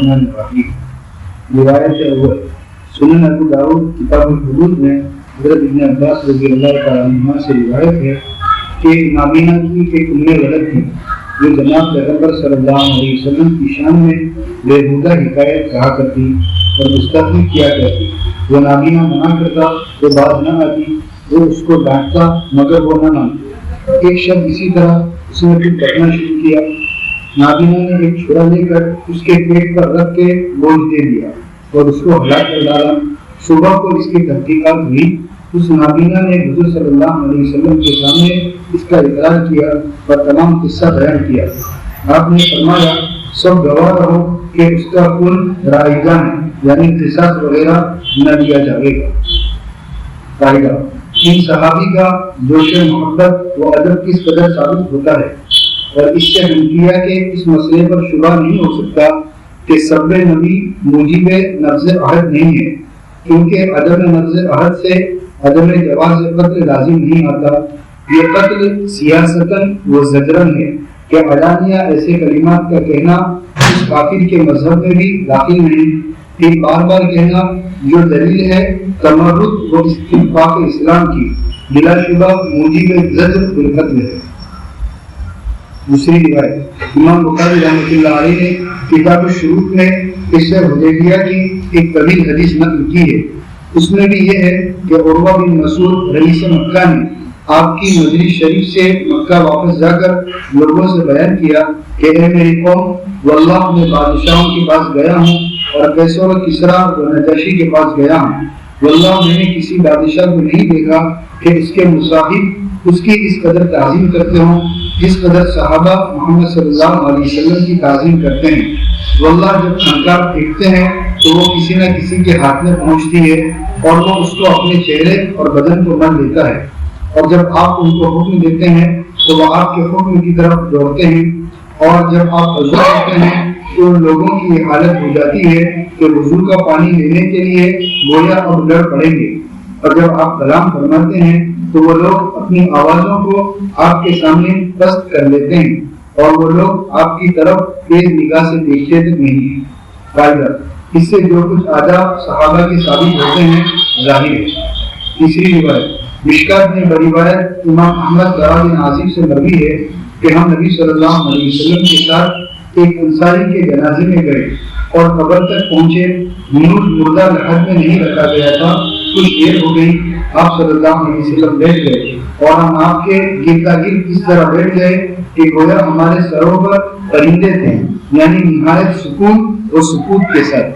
الرحمن الرحیم۔ روایت اول سنن ابو داؤد کتاب الحدود میں حضرت ابن عباس رضی اللہ تعالیٰ عنہ سے روایت ہے کہ نابینا کی ایک ولد تھی جو جناب پیغمبر صلی اللہ علیہ وسلم کی شان میں بےہودہ حکایت کہا کرتی اور گستاخی کیا کرتی۔ وہ نابینا منع کرتا تو باز نہ آتی، وہ اس کو ڈانٹتا مگر وہ نہ مانتی۔ ایک شب اسی طرح اس نے پھر کرنا شروع کیا۔ نابینا نے ایک چھڑا لے کر اس کے پیٹ پر رکھ کے بوجھ دے دیا اور اس کو ہلاک کر ڈالا۔ صبح کو اس کی تحقیقات ہوئی، اس نابینا نے حضور صلی اللہ علیہ وسلم کے سامنے اس کا اقرار کیا اور تمام قصہ بیان کیا۔ آپ نے فرمایا سب گواہ رہو کہ اس کا خون رائیگان یعنی قصاص وغیرہ نہ لیا جائے گا۔ فائدہ: ان صحابی کا جوش محبت و ادب کس قدر ثابت ہوتا ہے، اور اس سے ہم کیا کہ اس مسئلے پر شبہ نہیں ہو سکتا کہ سب نبی موجب نقض عہد نہیں ہے، کیونکہ عدم نقض عہد سے عدم جواز قتل لازم نہیں آتا۔ یہ قتل سیاستاً و زجراً ہے کہ علانیہ ایسے کلمات کا کہنا اس کافر کے مذہب میں بھی داخل نہیں، ایک بار بار کہنا جو دلیل ہے تمرد و استنفاق اسلام کی، بلا شبہ موجب زجر بالقتل ہے۔ دوسری روایت امام بخاری رحمۃ اللہ علیہ نے کتاب الشروط میں قصہ حدیبیہ کی ایک طویل حدیث نقل کی ہے۔ اس میں بھی یہ ہے کہ عروہ بن مسعود رئیس مکہ نے آپ کی مجلس شریف سے مکہ واپس جا کر لوگوں سے بیان کیا کہ اے میری قوم، واللہ میں بادشاہوں کے پاس گیا ہوں اور قیصر و کسریٰ و نجاشی کے پاس گیا ہوں، واللہ میں نے کسی بادشاہ کو نہیں دیکھا کہ اس کے مصاحب اس کی اس قدر تعظیم کرتے ہوں جس قدر صحابہ محمد صلی اللہ علیہ وسلم کی تعظیم کرتے ہیں۔ واللہ جب خنجر پھینکتے ہیں تو وہ کسی نہ کسی کے ہاتھ میں پہنچتی ہے اور وہ اس کو اپنے چہرے اور بدن کو مل لیتا ہے، اور جب آپ ان کو حکم دیتے ہیں تو وہ آپ کے حکم کی طرف دوڑتے ہیں، اور جب آپ وضو کرتے ہیں تو ان لوگوں کی یہ حالت ہو جاتی ہے کہ وضو کا پانی لینے کے لیے گویا اب لڑ پڑیں گے، اور جب آپ کلام فرماتے ہیں تو وہ لوگ اپنی آوازوں کو آپ کے سامنے پست کر لیتے ہیں، اور وہ لوگ آپ کی طرف تیز نگاہ سے دیکھتے تک نہیں۔ فائدہ: اس سے جو کچھ آداب صحابہ کے ثابت ہوتے ہیں ظاہر ہے۔ تیسری روایت مشکات میں بروایت امام احمد بن عاصم سے مروی ہے کہ ہم نبی صلی اللہ علیہ وسلم کے ساتھ ایک انصاری کے جنازے میں گئے اور قبر تک پہنچے۔ نور مردہ لحد میں نہیں رکھا گیا تھا، کچھ دیر ہو گئی، آپ صلی اللہ علیہ وسلم بیٹھ گئے اور ہم آپ کے گردا گرد اس طرح بیٹھ گئے کہ گویا ہمارے سروں پر پرندے تھے، یعنی نہایت سکون اور سکوت کے ساتھ۔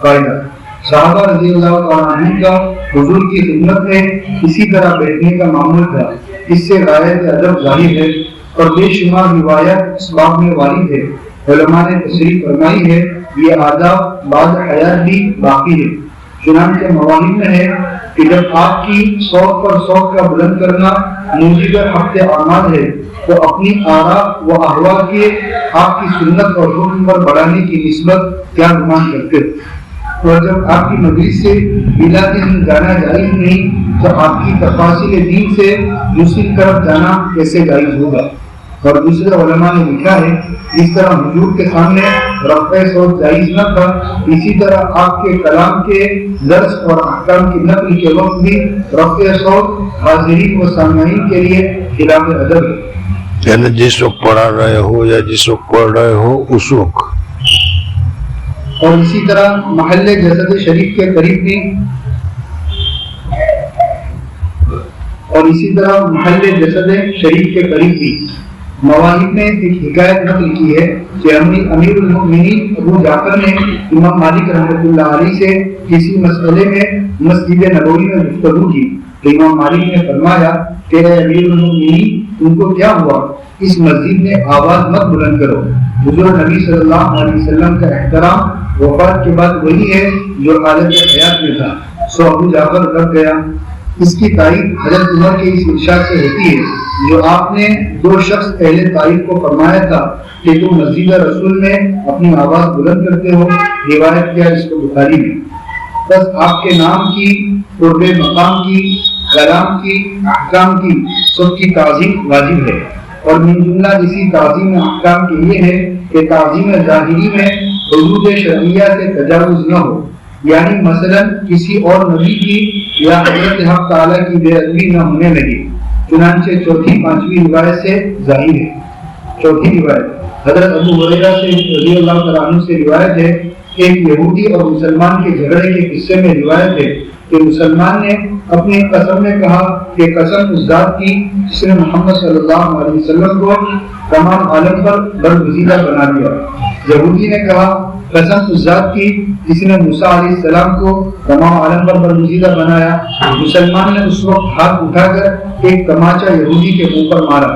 فائدہ: صحابہ رضی اللہ تعالیٰ عنہ کا حضور کی خدمت میں اسی طرح بیٹھنے کا معمول تھا۔ اس سے غایت ادب ظاہر ہے اور بے شمار روایات اس باب میں وارد ہے۔ علماء نے تصریح فرمائی ہے یہ آداب بعد حیات بھی باقی ہے۔ چنانچہ مواہب میں ہے کہ جب آپ کی صوت پر صوت کا بلند کرنا موجب حق اعمال ہے تو اپنی آراء و احوا کے آپ کی سنت اور حکم پر بڑھانے کی نسبت کیا گمان کرتے، اور جب آپ کی مجلس سے بلا اذن جانا جائز نہیں تو آپ کی تفاصیل دین سے دوسری طرف جانا کیسے جائز ہوگا۔ اور دوسرے علماء نے لکھا ہے اس طرح حضور کے سامنے رفع صوت جائز نہ تھا، اسی طرح آپ کے کلام کے درس اور احکام کی نقل کے وقت بھی رفع صوت حاضرین و سامعین کے لیے خلاف ادب ہے، یعنی جس وقت پڑھا رہے ہو یا جس وقت پڑھ رہے ہو اس وقت۔ اور اسی طرح محل جسد شریف کے قریب بھی مواہب نے ایک حکایت نقل کی ہے کہ امیر المؤمنین ابو جعفر نے امام مالک رحمۃ اللہ علیہ سے کسی مسئلے میں مسجد نبوی میں گفتگو کی تو امام مالک نے فرمایا کہ اے امیر المؤمنین تم کو کیا ہوا، اس مسجد میں آواز مت بلند کرو۔ حضور نبی صلی اللہ علیہ وسلم کا احترام وفات کے بعد وہی ہے جو حالت حیات میں تھا۔ سو ابو جعفر رک گیا۔ اس کی تائید حضرت عمر کے اس ارشاد سے ہوتی ہے جو آپ نے دو شخص اہل طائف کو فرمایا تھا کہ تم مسجد رسول میں اپنی آواز بلند کرتے ہو، روایت کیا اس کو بخاری میں۔ بس آپ کے نام کی، قرب مقام کی، کلام کی، احکام کی سب کی تعظیم واجب ہے، اور من جملہ اسی تعظیم احکام کے یہ ہے کہ تعظیم ظاہری میں حدود شرعیہ سے تجاوز نہ ہو، یعنی مثلا کسی اور نبی کی یا حضرت حق تعالیٰ کی بے ادبی نہ ہونے لگے۔ چنانچہ چوتھی پانچویں روایت سے ظاہر ہے۔ چوتھی روایت حضرت ابو ہریرہ سے رضی اللہ تعالیٰ عنہ سے روایت ہے، ایک یہودی اور مسلمان کے جھگڑے کے قصے میں روایت ہے کہ مسلمان نے اپنی قسم میں کہا کہ قسم اس ذات کی جس نے محمد صلی اللہ علیہ وسلم کو تمام عالم پر برگزیدہ بنا دیا۔ یہودی نے کہا قسم اس ذات کی جس نے موسیٰ علیہ السلام کو تمام عالم پر برگزیدہ بنایا۔ مسلمان نے اس وقت ہاتھ اٹھا کر ایک تماچا یہودی کے منہ پر مارا۔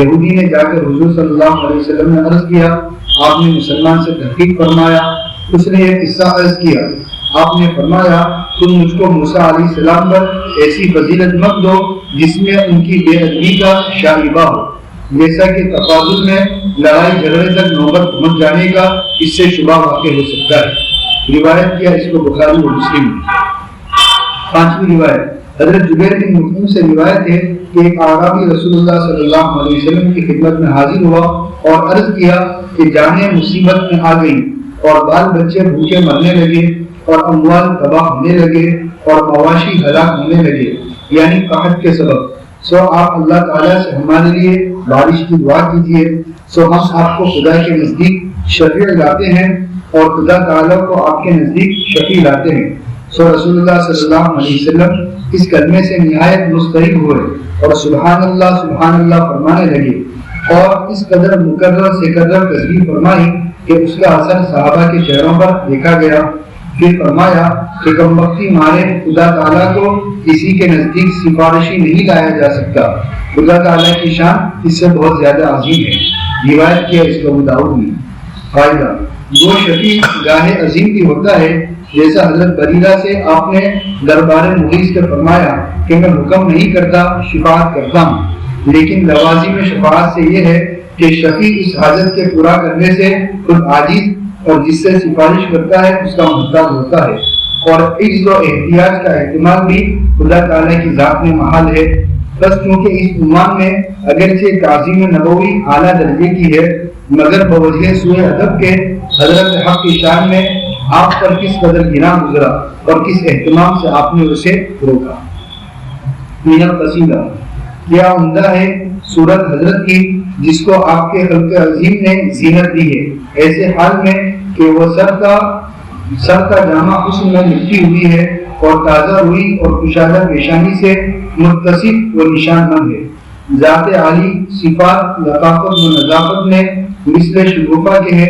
یہودی نے جا کر حضور صلی اللہ علیہ وسلم نے عرض کیا، آپ نے مسلمان سے تحقیق فرمایا۔ اس نے یہ قصہ عرض کیا، آپ نے فرمایا تم مجھ کو موسیٰ علیہ السلام پر ایسی فضیلت مت دو جس میں ان کی بے ادبی کا شائبہ ہو، جیسا کہ تفاضل میں لڑائی جھگڑے تک نوبت پہنچ جانے کا اس سے شبہ واقع ہو سکتا ہے۔ روایت کیا اس کو بخاری و مسلم۔ پانچویں روایت حضرت جبیر بن مطعم سے روایت ہے کہ ایک اعرابی رسول اللہ صلی اللہ علیہ وسلم کی خدمت میں حاضر ہوا اور عرض کیا کہ جانیں مصیبت میں آ گئی اور بال بچے بھوکے مرنے لگے اور اموال تباہ ہونے لگے اور مواشی ہلاک ہونے لگے، یعنی قحط کے سبب۔ سو آپ اللہ تعالیٰ سے ہمارے لیے بارش کی دعا کیجیے۔ سو ہم آپ کو خدا کے نزدیک شفیع لاتے ہیں اور خدا تعالیٰ کو آپ کے نزدیک شفیع لاتے ہیں۔ سو رسول اللہ صلی اللہ علیہ وسلم اس کلمے سے نہایت مسترب ہوئے اور سبحان اللہ فرمانے لگے اور اس قدر مکرر سے قدر تصریح فرمائی کہ اس کا اثر صحابہ کے چہروں پر دیکھا گیا۔ پھر فرمایا کہ کم بختی مارے خدا تعالیٰ کو کسی کے نزدیک سفارشی نہیں لایا جا سکتا، خدا تعالیٰ کی شان اس سے بہت زیادہ عظیم ہے۔ روایت کیا اس کو ابو داؤد میں۔ فائدہ، وہ شفیع گاہ عظیم بھی ہوتا ہے، جیسا حضرت بریرہ سے آپ نے دربار مغیث کے فرمایا کہ میں حکم نہیں کرتا، شفاعت کرتا ہوں، لیکن لوازم شفاعت سے یہ ہے کہ شفیع اس حاجت کے پورا کرنے سے خود عاجز اور جس سے سفارش کرتا ہے اس کا محتاج ہوتا ہے، اور عجز و احتیاج کا احتمال بھی خدا تعالیٰ کی ذات میں محال ہے۔ بس کیونکہ اس عنوان میں اگرچہ تعظیم نبوی اعلیٰ درجے کی ہے، مگر بوجہ سوء ادب کے حضرت حق کی شان میں آپ پر کس قدر گنا گزرا اور کس اہتمام سے آپ نے اسے روکا۔ من القصیدہ، کیا عمدہ ہے صورت حضرت کی جس کو آپ کے خلق عظیم نے زینت دی ہے، ایسے حال میں کہ وہ سر کا جامع حسن میں لپٹی ہوئی ہے اور تازہ روئی اور کشادہ پیشانی سے متصف و نشان مند ہے۔ ذات عالی صفات لطافت و نظافت میں مثل شگوفہ کے ہے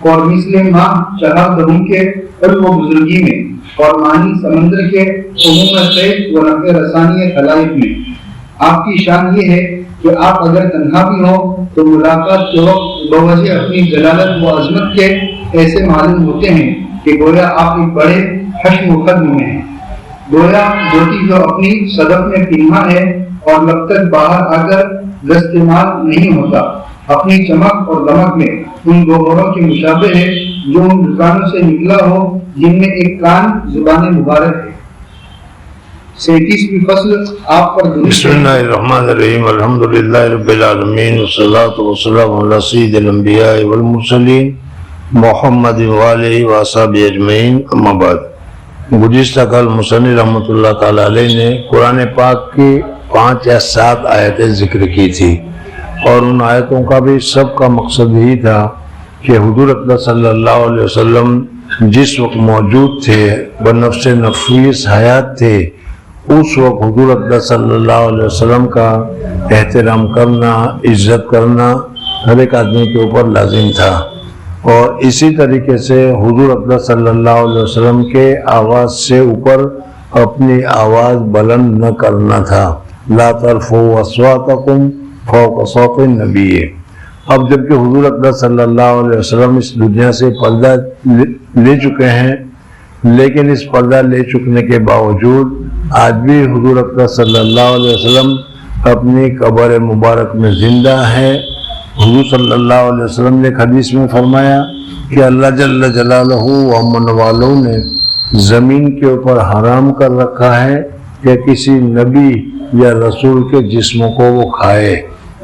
اور مثل ماہ چہار دہوں کے علم و بزرگی میں، اور معنی سمندر کے عموم خیز و نفع رسانی خلائق میں۔ آپ کی شان یہ ہے کہ آپ اگر تنہا بھی ہوں تو ملاقات کے وقت بوجہ اپنی جلالت و عظمت کے ایسے معلوم ہوتے ہیں کہ گویا آپ ایک بڑے حشم و قدم میں ہیں، گویا جوتی جو اپنی صدف میں پنہا ہے اور لب تک باہر آ کر دستمال نہیں ہوتا، اپنی چمک اور دمک میں ان گوہروں کے مشابہ ہے جو ان دکانوں سے نکلا ہو جن میں ایک کان زبان مبارک ہے۔ 37ویں فصل آپ پر بسم اللہ الرحمن الرحیم، الحمدللہ رب العالمین، والصلاة والسلام علی سید الانبیاء والمرسلین محمد وآلہ وصحبہ اجمعین، اما بعد۔ گزشتہ کل مصنف رحمۃ اللہ تعالی علیہ نے قرآن پاک کی 5 یا 7 آیتیں ذکر کی تھی، اور ان آیتوں کا بھی سب کا مقصد یہی تھا کہ حضور اکرم صلی اللہ علیہ وسلم جس وقت موجود تھے بنفس نفیس حیات تھے، اس وقت حضور اکرم صلی اللہ علیہ وسلم کا احترام کرنا، عزت کرنا ہر ایک آدمی کے اوپر لازم تھا، اور اسی طریقے سے حضور اکرم صلی اللہ علیہ وسلم کے آواز سے اوپر اپنی آواز بلند نہ کرنا تھا۔ لا ترفعوا اصواتکم فوق صوت النبی۔ اب جبکہ حضور اکرم صلی اللہ علیہ وسلم اس دنیا سے پردہ لے چکے ہیں، لیکن اس پردہ لے چکنے کے باوجود آج بھی حضور اکرم صلی اللہ علیہ وسلم اپنی قبر مبارک میں زندہ ہے۔ حضور صلی اللہ علیہ وسلم نے حدیث میں فرمایا کہ اللہ جل جلالہ و امن والوں نے زمین کے اوپر حرام کر رکھا ہے کہ کسی نبی یا رسول کے جسموں کو وہ کھائے،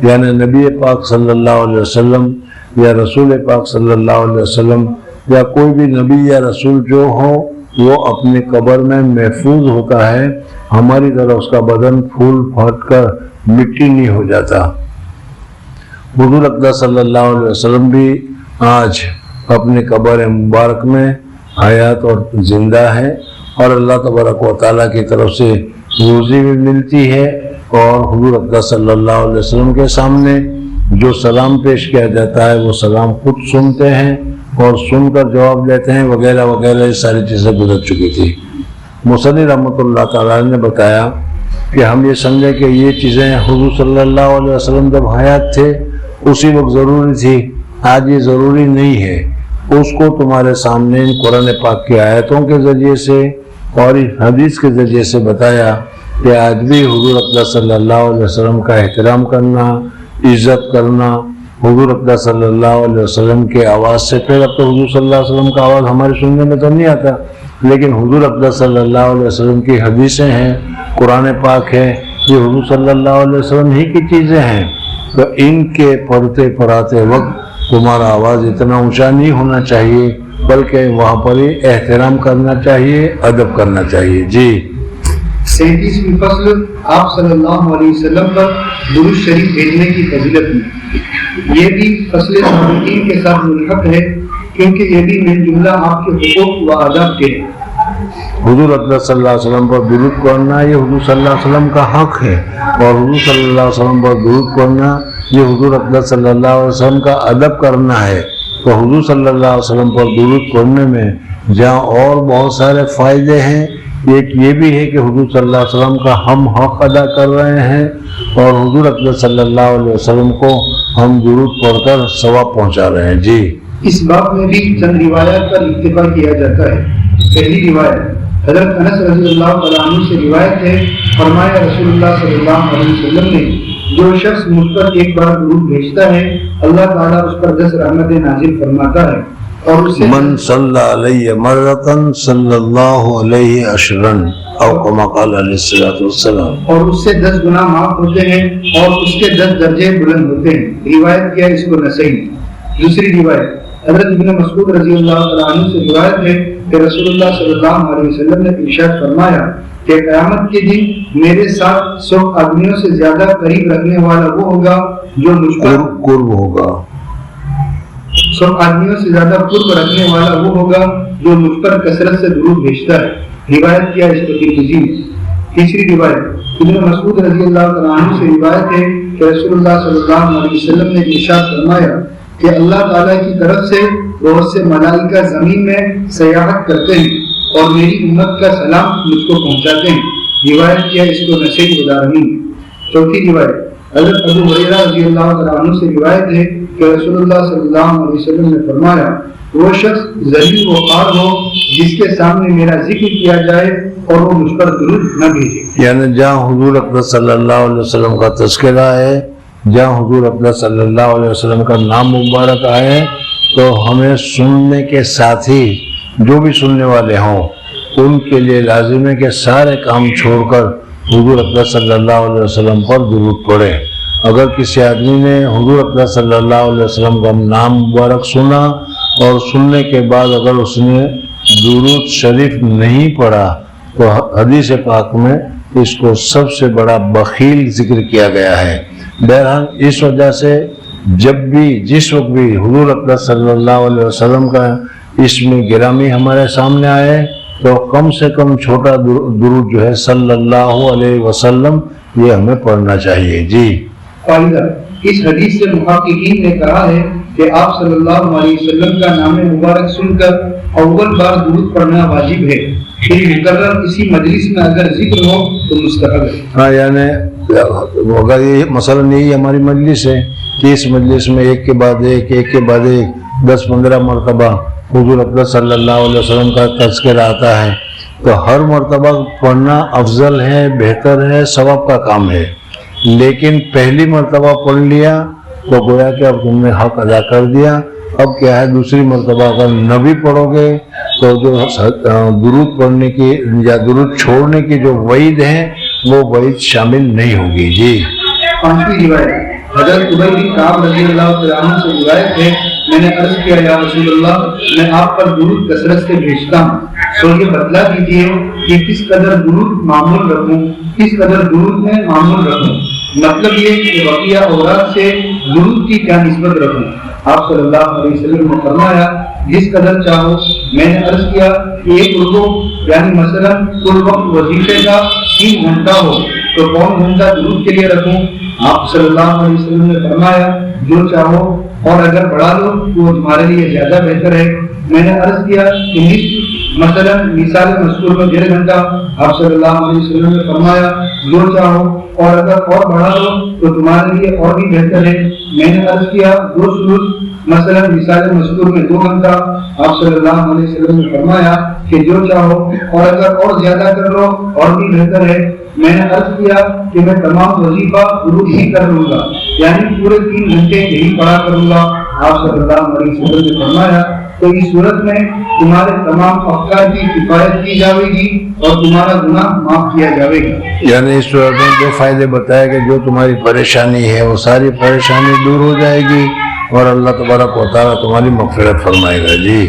یعنی نبی پاک صلی اللہ علیہ وسلم یا رسول پاک صلی اللہ علیہ وسلم یا کوئی بھی نبی یا رسول جو ہو وہ اپنی قبر میں محفوظ ہوتا ہے، ہماری طرح اس کا بدن پھول پھٹ کر مٹی نہیں ہو جاتا۔ حضور اقدس صلی اللہ علیہ وسلم بھی آج اپنی قبر مبارک میں حیات اور زندہ ہے، اور اللہ تبارک و تعالیٰ کی طرف سے روزی بھی ملتی ہے، اور حضور اقدس صلی اللہ علیہ وسلم کے سامنے جو سلام پیش کیا جاتا ہے وہ سلام خود سنتے ہیں اور سن کر جواب دیتے ہیں، وغیرہ وغیرہ یہ ساری چیزیں گزر چکی تھی۔ مصنف رحمۃ اللہ تعالیٰ نے بتایا کہ ہم یہ سمجھیں کہ یہ چیزیں حضور صلی اللہ علیہ وسلم جب حیات تھے اسی وقت ضروری تھی، آج یہ ضروری نہیں ہے۔ اس کو تمہارے سامنے قرآن پاک کی آیتوں کے ذریعے سے اور حدیث کے ذریعے سے بتایا کہ آج بھی حضور اقدس صلی اللہ علیہ وسلم کا احترام کرنا، عزت کرنا، حضور اقدس صلی اللہ علیہ وسلم کے آواز سے، پھر اب تو حضور صلی اللہ علیہ وسلم کا آواز ہمارے سننے میں تو نہیں آتا، لیکن حضور اقدس صلی اللہ علیہ وسلم کی حدیثیں ہیں، قرآن پاک ہے، یہ حضور صلی اللہ علیہ وسلم ہی کی چیزیں ہیں، تو ان کے پڑھتے پڑھاتے وقت تمہارا آواز اتنا اونچا نہیں ہونا چاہیے، بلکہ وہاں پر ہی احترام کرنا چاہیے، ادب کرنا چاہیے۔ جی 37ویں فصل آپ صلی اللہ علیہ وسلم پر درود شریف بھیجنے کی فضیلت میں، یہ بھی فصل صالحین کے ساتھ ملحق ہے کیونکہ یہ بھی من جملہ آپ کے حقوق و آداب کے ہیں۔ حضور اقدس صلی اللہ علیہ وسلم پر درود پڑھنا یہ حضور صلی اللہ علیہ وسلم کا حق ہے، اور حضور صلی اللہ علیہ وسلم پر درود پڑھنا یہ حضور اقدس صلی اللہ علیہ وسلم کا ادب کرنا ہے۔ تو حضور صلی اللہ علیہ وسلم پر درود پڑھنے میں جہاں اور بہت سارے فائدے ہیں، ایک یہ بھی ہے کہ حضور صلی اللہ علیہ وسلم کا ہم حق ادا کر رہے ہیں، اور حضور اقدس صلی اللہ علیہ وسلم کو ہم درود پڑھ کر ثواب پہنچا رہے ہیں۔ جی اس باب میں بھی چند روایات پر اتفاق کیا جاتا ہے۔ پہلی روایت حضرت انس رضی اللہ تعالیٰ عنہ سے روایت ہے، فرمایا رسول اللہ صلی اللہ علیہ وسلم نے، جو شخص مجھ پر ایک بار درود بھیجتا ہے اللہ تعالیٰ اس پر 10 رحمتیں نازل فرماتا ہے، اور اسے من صلی علیہ مرتن صلی اللہ علیہ عشرن او کما قال علیہ الصلوۃ والسلام، اور اس سے 10 گناہ معاف ہوتے ہیں اور اس کے 10 درجے بلند ہوتے ہیں۔ روایت کیا اس کو نسائی نے۔ دوسری روایت حضرت ابن مسعود رضی اللہ تعالیٰ عنہ سے روایت ہے کہ رسول اللہ صلی اللہ علیہ وسلم نے ارشاد فرمایا کہ قیامت کے دن میرے ساتھ 100 آدمیوں سے زیادہ قریب رکھنے والا وہ ہوگا جو مجھ پر قرب ہوگا، 100 آدمیوں سے زیادہ قرب رکھنے والا وہ ہوگا جو مجھ پر کثرت سے درود بھیجتا ہے۔ روایت کیا اس کو ترمذی نے۔ تیسری روایت ابن مسعود رضی اللہ تعالیٰ عنہ سے روایت ہے کہ رسول اللہ صلی اللہ علیہ وسلم نے ارشاد فرمایا کہ اللہ تعالیٰ کی طرف سے بہت سے ملائکہ زمین میں سیاحت کرتے ہیں اور میری امت کا سلام مجھ کو پہنچاتے ہیں۔ روایت کیا اس کو نسائی و دارمی۔ چوتھی روایت حضرت ابو ہریرہ رضی اللہ تعالیٰ عنہ سے روایت ہے کہ رسول اللہ صلی اللہ علیہ وسلم نے فرمایا، وہ شخص ذلیل و خوار ہو جس کے سامنے میرا ذکر کیا جائے اور وہ مجھ پر درود نہ بھیجے۔ یعنی جہاں حضور اقدس صلی اللہ علیہ وسلم کا تذکرہ ہے، جہاں حضور اقدس صلی اللہ علیہ وسلم کا نام مبارک آئے، تو ہمیں سننے کے ساتھ ہی جو بھی سننے والے ہوں ان کے لیے لازم ہے کہ سارے کام چھوڑ کر حضور اقدس صلی اللہ علیہ وسلم پر درود پڑھے۔ اگر کسی آدمی نے حضور اقدس صلی اللہ علیہ وسلم کا نام مبارک سنا اور سننے کے بعد اگر اس نے درود شریف نہیں پڑھا تو حدیث پاک میں اس کو سب سے بڑا بخیل ذکر کیا گیا ہے۔ بہرحال اس وجہ سے جب بھی جس وقت بھی حضور اقدس صلی اللہ علیہ وسلم کا اسم گرامی ہمارے سامنے آئے تو کم سے کم چھوٹا درود جو ہے صلی اللہ علیہ وسلم یہ ہمیں پڑھنا چاہیے۔ جی فائدہ اس حدیث سے محققین نے کہا ہے کہ آپ صلی اللہ علیہ وسلم کا نام مبارک سن کر اول بار درود پڑھنا واجب ہے، پھر مقرر کسی مجلس میں اگر ذکر ہو تو مستحب ہے۔ ہاں، یعنی اگر یہ مثلاً یہی ہماری مجلس ہے کہ اس مجلس میں ایک کے بعد ایک 10-15 مرتبہ حضور اقدس صلی اللہ علیہ وسلم کا تذکرہ آتا ہے تو ہر مرتبہ پڑھنا افضل ہے، بہتر ہے، ثواب کا کام ہے، لیکن پہلی مرتبہ پڑھ لیا تو گویا کہ اب تم نے حق ادا کر دیا۔ اب کیا ہے، دوسری مرتبہ اگر نہ بھی پڑھو گے تو جو درود پڑھنے کی یا درود چھوڑنے کی جو وعید ہے وہ وعید شامل نہیں ہوگی۔ جی 5ویں روایت حضرت ابی بن کعب رضی اللہ تعالیٰ عنہ سے روایت ہے میں نے عرض کیا یا رسول اللہ میں آپ پر درود کثرت سے بھیجتا ہوں تو یہ بتلا دیجیے کہ کس قدر درود معمول رکھوں، کس قدر درود میں معمول رکھوں، مطلب یہ کہ بقیہ اوراق سے درود کی کیا نسبت رکھوں۔ آپ صلی اللہ علیہ وسلم نے فرمایا جس قدر چاہو۔ میں نے عرض کیا کہ ایک رکوع یعنی مثلا کل وقت وظیفے کا 3 گھنٹہ ہو تو کون گھنٹہ درود کے لیے رکھوں؟ آپ صلی اللہ علیہ وسلم نے فرمایا جو چاہو، اور اگر بڑھا لو تو وہ تمہارے لیے زیادہ بہتر ہے۔ میں نے عرض کیا کہ مثلا مثال مذکور میں 1.5 گھنٹہ، آپ صلی اللہ علیہ وسلم نے فرمایا جو چاہو، اور اگر اور بڑھا لو تو تمہارے لیے اور بھی بہتر ہے۔ میں نے عرض کیا 2 سلوس مثلا مثال مذکور میں 2 گھنٹہ، آپ صلی اللہ علیہ وسلم نے فرمایا کہ جو چاہو، اور اگر اور زیادہ کر لو اور بھی بہتر ہے۔ میں نے عرض کیا کہ میں تمام وظیفہ درود ہی کر لوں گا، یعنی پورے 3 گھنٹے یہی پڑھا کروں گا۔ آپ صلی اللہ علیہ وسلم نے فرمایا تو اس صورت میں تمہارے تمام افکار کی کفایت کی جائے گی اور تمہارا گناہ معاف کیا جائے گا۔ یعنی اس صورت میں 2 فائدے بتائے کہ جو تمہاری پریشانی ہے وہ ساری پریشانی دور ہو جائے گی اور اللہ تبارک و تعالیٰ تمہاری مغفرت فرمائے گا۔ جی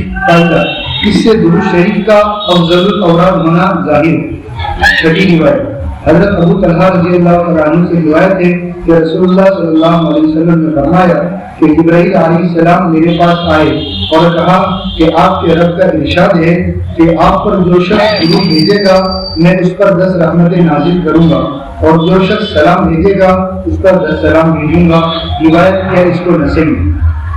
اس سے درود شریف کا افضل الاوراد ہونا ظاہر ہے۔ چھٹی روایت حضرت ابو طلحہ رضی اللہ تعالیٰ عنہ سے روایت ہے کہ رسول اللہ صلی اللہ علیہ وسلم نے فرمایا کہ جبرائیل علیہ السلام میرے پاس آئے اور کہا کہ آپ کے رب کا ارشاد ہے کہ آپ پر جو شخص درود بھیجے گا میں اس پر 10 رحمتیں نازل کروں گا، اور جو شخص سلام بھیجے گا اس پر 10 سلام بھیجوں گا۔ روایت ہے اس کو نسائی۔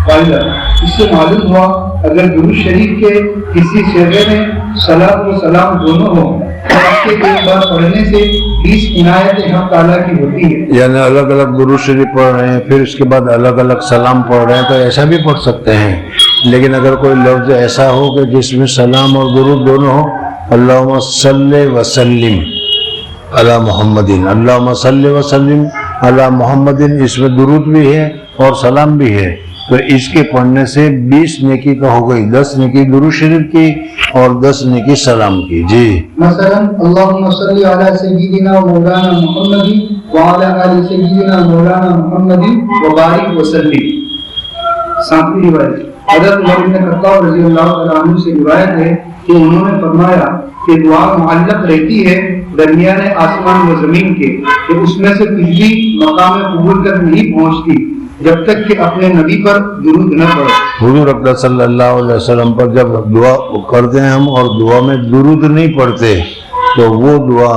فائدہ اس سے معلوم ہوا اگر درود شریف کے کسی صیغے میں صلاۃ و سلام دونوں ہوں تو اس کے ایک بار پڑھنے سے 20 عنایتیں حق تعالیٰ کی ہوتی ہے۔ یعنی الگ الگ درود شریف پڑھ رہے ہیں پھر اس کے بعد الگ الگ سلام پڑھ رہے ہیں تو ایسا بھی پڑھ سکتے ہیں، لیکن اگر کوئی لفظ ایسا ہو کہ جس میں سلام اور درود دونوں ہو، اللہم صلی وسلم علی محمدin، اللہم صلی وسلم علی محمدin، اس میں درود بھی ہے اور سلام بھی ہے، تو اس کے پڑھنے سے 20 نیکی تو ہو گئی، 10 نیکی درود شریف کی اور 10 نیکی سلام کی۔ جی مثلا اللہم صلی علی سیدنا مولانا محمد وعلی آل سیدنا مولانا محمد وبارک وسلم۔ 7ویں روایت حضرت عمر بن خطاب رضی اللہ تعالیٰ عنہ سے روایت ہے کہ انہوں نے فرمایا کہ دعا معلق رہتی ہے درمیان آسمان و زمین کے، کہ اس میں سے کچھ بھی مقام قبول تک نہیں پہنچتی جب تک کہ اپنے نبی پر درود نہ پڑھو۔ حضور اقدس صلی اللہ علیہ وسلم پر جب دعا کرتے ہیں ہم اور دعا میں درود نہیں پڑھتے تو وہ دعا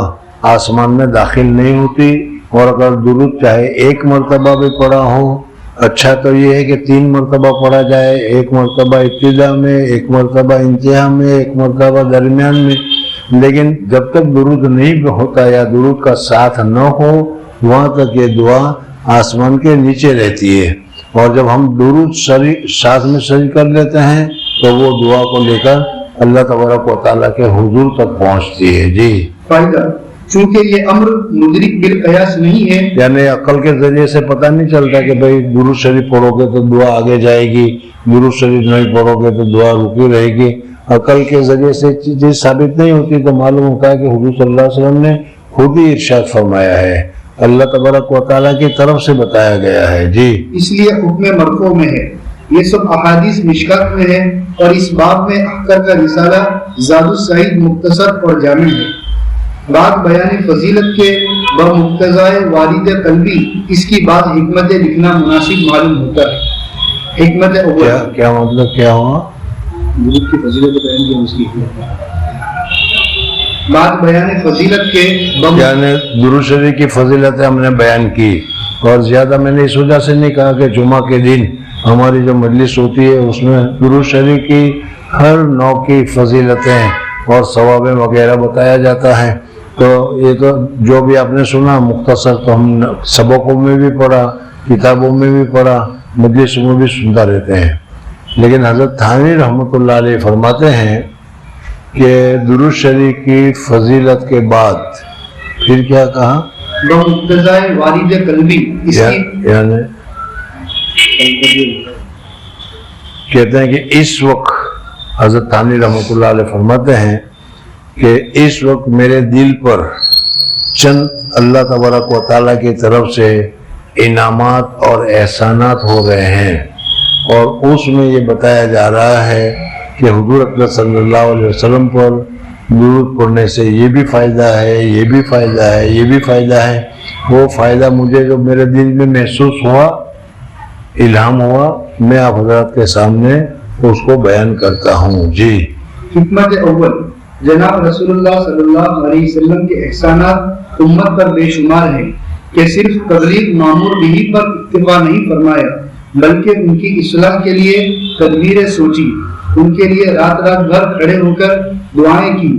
آسمان میں داخل نہیں ہوتی، اور اگر درود چاہے 1 مرتبہ بھی پڑھا ہو، اچھا تو یہ ہے کہ 3 مرتبہ پڑھا جائے، 1 مرتبہ ابتدا میں، 1 مرتبہ انتہا میں، 1 مرتبہ درمیان میں، لیکن جب تک درود نہیں ہوتا یا درود کا ساتھ نہ ہو وہاں تک یہ دعا آسمان کے نیچے رہتی ہے، اور جب ہم درود ساتھ میں شریک کر لیتے ہیں تو وہ دعا کو لے کر اللہ تبارک و تعالیٰ کے حضور تک پہنچتی ہے۔ جی فائدہ چونکہ یہ امر مدرک بالقیاس نہیں ہے، یعنی عقل کے ذریعے سے پتہ نہیں چلتا کہ بھئی درود شریف پڑھو گے تو دعا آگے جائے گی، درود شریف نہیں پڑھو گے تو دعا رکی رہے گی۔ عقل کے ذریعے سے چیز ثابت نہیں ہوتی، تو معلوم ہوتا ہے کہ حضور صلی اللہ علیہ وسلم نے خود ہی ارشاد فرمایا ہے، اللہ تبارک و تعالیٰ کی طرف سے بتایا گیا ہے۔ جی اس لیے حکم مرفوع میں ہے۔ یہ سب احادیث مشکات میں ہے، اور اس باب میں احکار کا رسالہ زاد السعید مختصر اور جامع ہے۔ بات بیان فضیلت کے بمقتضائے والد قلبی، اس کی بات حکمت لکھنا مناسب معلوم ہوتا ہے۔ حکمت اول کیا مطلب کیا ہوا؟ درود کی فضیلت بیان کی اس کی حکمت، بات بیان فضیلت کے یعنی درود شریف کی فضیلتیں ہم نے بیان کی، اور زیادہ میں نے اس وجہ سے نہیں کہا کہ جمعہ کے دن ہماری جو مجلس ہوتی ہے اس میں درود شریف کی ہر نوع کی فضیلتیں اور ثواب وغیرہ بتایا جاتا ہے، تو یہ تو جو بھی آپ نے سنا مختصر تو ہم سبقوں میں بھی پڑھا، کتابوں میں بھی پڑھا، مجلس میں بھی سنتا رہتے ہیں۔ لیکن حضرت تھانوی رحمۃ اللہ علیہ فرماتے ہیں کہ درود شریف کی فضیلت کے بعد پھر کیا کہا؟ بمقتضائے والد قلبی، اس کی یعنی کہتے ہیں کہ اس وقت حضرت تھانوی رحمۃ اللہ علیہ فرماتے ہیں کہ اس وقت میرے دل پر چند اللہ تبارک و تعالیٰ کی طرف سے انعامات اور احسانات ہو رہے ہیں، اور اس میں یہ بتایا جا رہا ہے کہ حضور اکرم صلی اللہ علیہ وسلم پر درود پڑھنے سے یہ بھی فائدہ ہے، یہ بھی فائدہ ہے، یہ بھی فائدہ ہے۔ وہ فائدہ مجھے جو میرے دل میں محسوس ہوا، الہام ہوا، میں آپ حضرات کے سامنے اس کو بیان کرتا ہوں۔ جی حکمت اول، جناب رسول اللہ صلی اللہ علیہ وسلم کے احسانات امت پر بے شمار ہیں کہ صرف تبلیغ مامور بھی پر اکتفا نہیں فرمایا، بلکہ ان کی اصلاح کے لیے تدبیریں سوچی، ان کے لیے رات بھر کھڑے ہو کر دعائیں کی،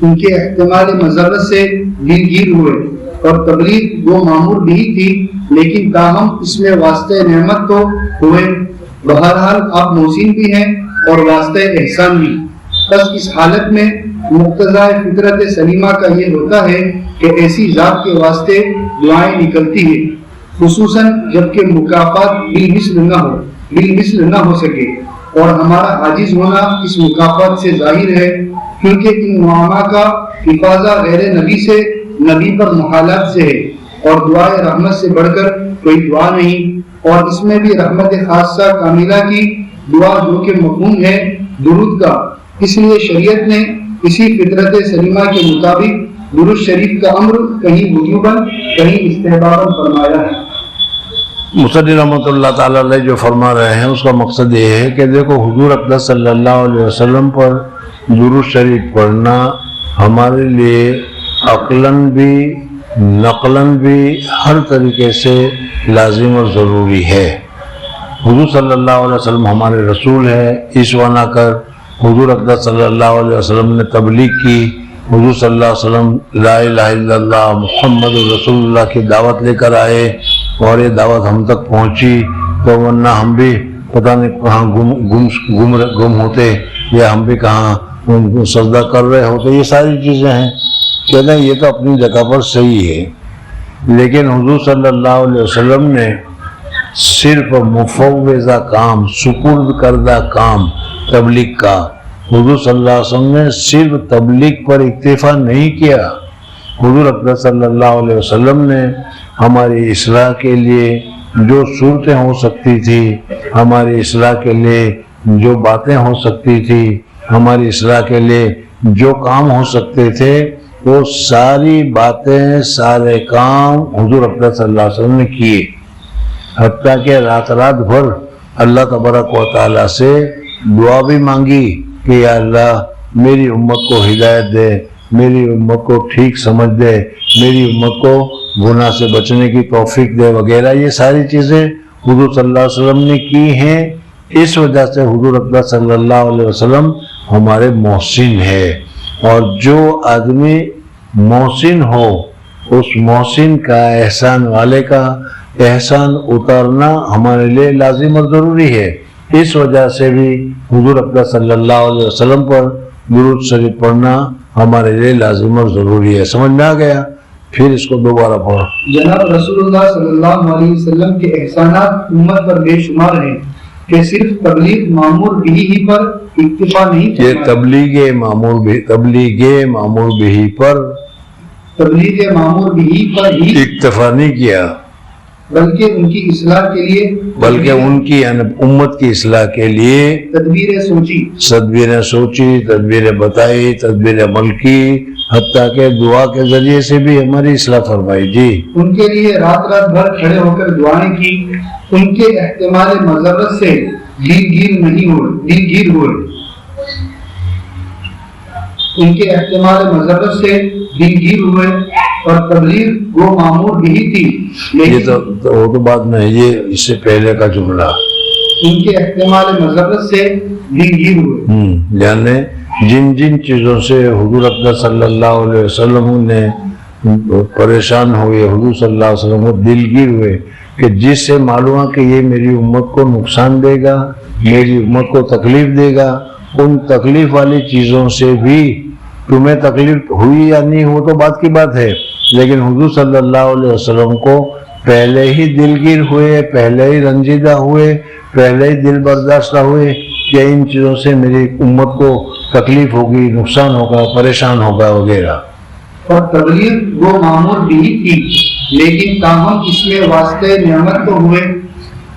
ان کے احتمال مضرت سے دلگیر ہوئے، اور تبلیغ وہ معمول بھی تھی لیکن تاہم اس میں واسطہ نعمت تو ہوئے۔ بہرحال آپ محسن بھی ہیں اور واسطہ احسان بھی۔ بس اس حالت میں مقتضائے فطرت سلیمہ کا یہ ہوتا ہے کہ ایسی ذات کے واسطے دعائیں نکلتی ہیں، خصوصاً جبکہ مکافات بالمثل نہ ہو سکے، اور ہمارا عاجز ہونا اس مکافات سے ظاہر ہے، کیونکہ ان معاملہ کا حفاظہ غیر نبی سے، نبی پر محالات سے ہے، اور دعائے رحمت سے بڑھ کر کوئی دعا نہیں، اور اس میں بھی رحمت خاصہ کاملہ کی دعا جو کہ مفہوم ہے درود کا۔ اس لیے شریعت نے اسی فطرت سلیمہ کے مطابق درود شریف کا امر کہیں وجوباً کہیں استحباباً فرمایا ہے۔ مصدی رحمۃ اللہ تعالیٰ علیہ جو فرما رہے ہیں اس کا مقصد یہ ہے کہ دیکھو حضور اکرم صلی اللہ علیہ وسلم پر درود شریف پڑھنا ہمارے لیے عقلاً بھی نقلاً بھی ہر طریقے سے لازم اور ضروری ہے۔ حضور صلی اللہ علیہ وسلم ہمارے رسول ہے، اس ونا کر حضور اکرم صلی اللہ علیہ وسلم نے تبلیغ کی، حضور صلی اللہ علیہ وسلم لا الہ الا اللہ محمد رسول اللہ کی دعوت لے کر آئے، اور یہ دعوت ہم تک پہنچی، تو ورنہ ہم بھی پتہ نہیں کہاں گم ہوتے، یا ہم بھی کہاں سجدہ کر رہے ہوتے۔ یہ ساری چیزیں ہیں، کہتے ہیں یہ تو اپنی جگہ پر صحیح ہے، لیکن حضور صلی اللہ علیہ وسلم نے صرف مفوضہ کام، سپرد کردہ کام تبلیغ کا، حضور صلی اللہ علیہ وسلم نے صرف تبلیغ پر اکتفا نہیں کیا۔ حضور اکرم صلی اللہ علیہ وسلم نے ہماری اصلاح کے لیے جو صورتیں ہو سکتی تھی، ہماری اصلاح کے لیے جو باتیں ہو سکتی تھی، ہماری اصلاح کے لیے جو کام ہو سکتے تھے، وہ ساری باتیں، سارے کام حضور اکرم صلی اللہ علیہ وسلم نے کیے، حتیٰ کہ رات بھر اللہ تبارک و تعالیٰ سے دعا بھی مانگی کہ یا اللہ میری امت کو ہدایت دے، میری امت کو ٹھیک سمجھ دے، میری امت کو گناہ سے بچنے کی توفیق دے وغیرہ۔ یہ ساری چیزیں حضور صلی اللہ علیہ وسلم نے کی ہیں، اس وجہ سے حضور اکرم صلی اللہ علیہ وسلم ہمارے محسن ہے، اور جو آدمی محسن ہو اس محسن کا، احسان والے کا احسان اتارنا ہمارے لیے لازم اور ضروری ہے۔ اس وجہ سے بھی حضور اکرم صلی اللہ علیہ وسلم پر درود شریف پڑھنا ہمارے لیے لازم اور ضروری ہے۔ سمجھ میں آ گیا؟ پھر اس کو دوبارہ پڑھو۔ جناب رسول اللہ صلی اللہ علیہ وسلم کے احسانات امت پر بے شمار ہیں کہ صرف تبلیغ معمور بھی پر اکتفا نہیں فرمایا۔ یہ تبلیغ معمور بھی پر ہی اکتفا نہیں کیا، بلکہ ان کی اصلاح کے لیے، بلکہ ان کی امت کی اصلاح کے لیے تدبیریں سوچی، تدبیریں بتائی، تدبیر عمل کی، حتیٰ کہ دعا کے ذریعے سے بھی ہماری اصلاح فرمائی۔ جی ان کے لیے رات بھر کھڑے ہو کر دعائیں کی، ان کے احتمال مضرت سے دلگیر ہوئے، ان کے احتمال مضرت سے دلگیر ہوئے، اور تبلیغ وہ معمور بھی تھی یہ تو بات نہیں، یہ اس سے پہلے کا جملہ، ان کے احتمال مضرت سے دلگیر ہوئے، یعنی جن چیزوں سے حضور اکرم صلی اللہ علیہ وسلم نے پریشان ہوئے، حضور صلی اللہ علیہ وسلم کو دلگیر ہوئے، کہ جس سے معلوم ہے کہ یہ میری امت کو نقصان دے گا، میری امت کو تکلیف دے گا، ان تکلیف والی چیزوں سے بھی تمہیں تکلیف ہوئی یا نہیں ہو تو بات کی بات ہے، لیکن حضور صلی اللہ علیہ وسلم کو پہلے ہی دلگیر ہوئے، پہلے ہی رنجیدہ ہوئے، پہلے ہی دل برداشتہ ہوئے کہ ان چیزوں سے میری امت کو تکلیف ہوگی، نقصان ہوگا، پریشان ہوگا وغیرہ۔ اور تبلیغ وہ معمور بھی تھی لیکن تاہم اس میں واسطے نعمت تو ہوئے،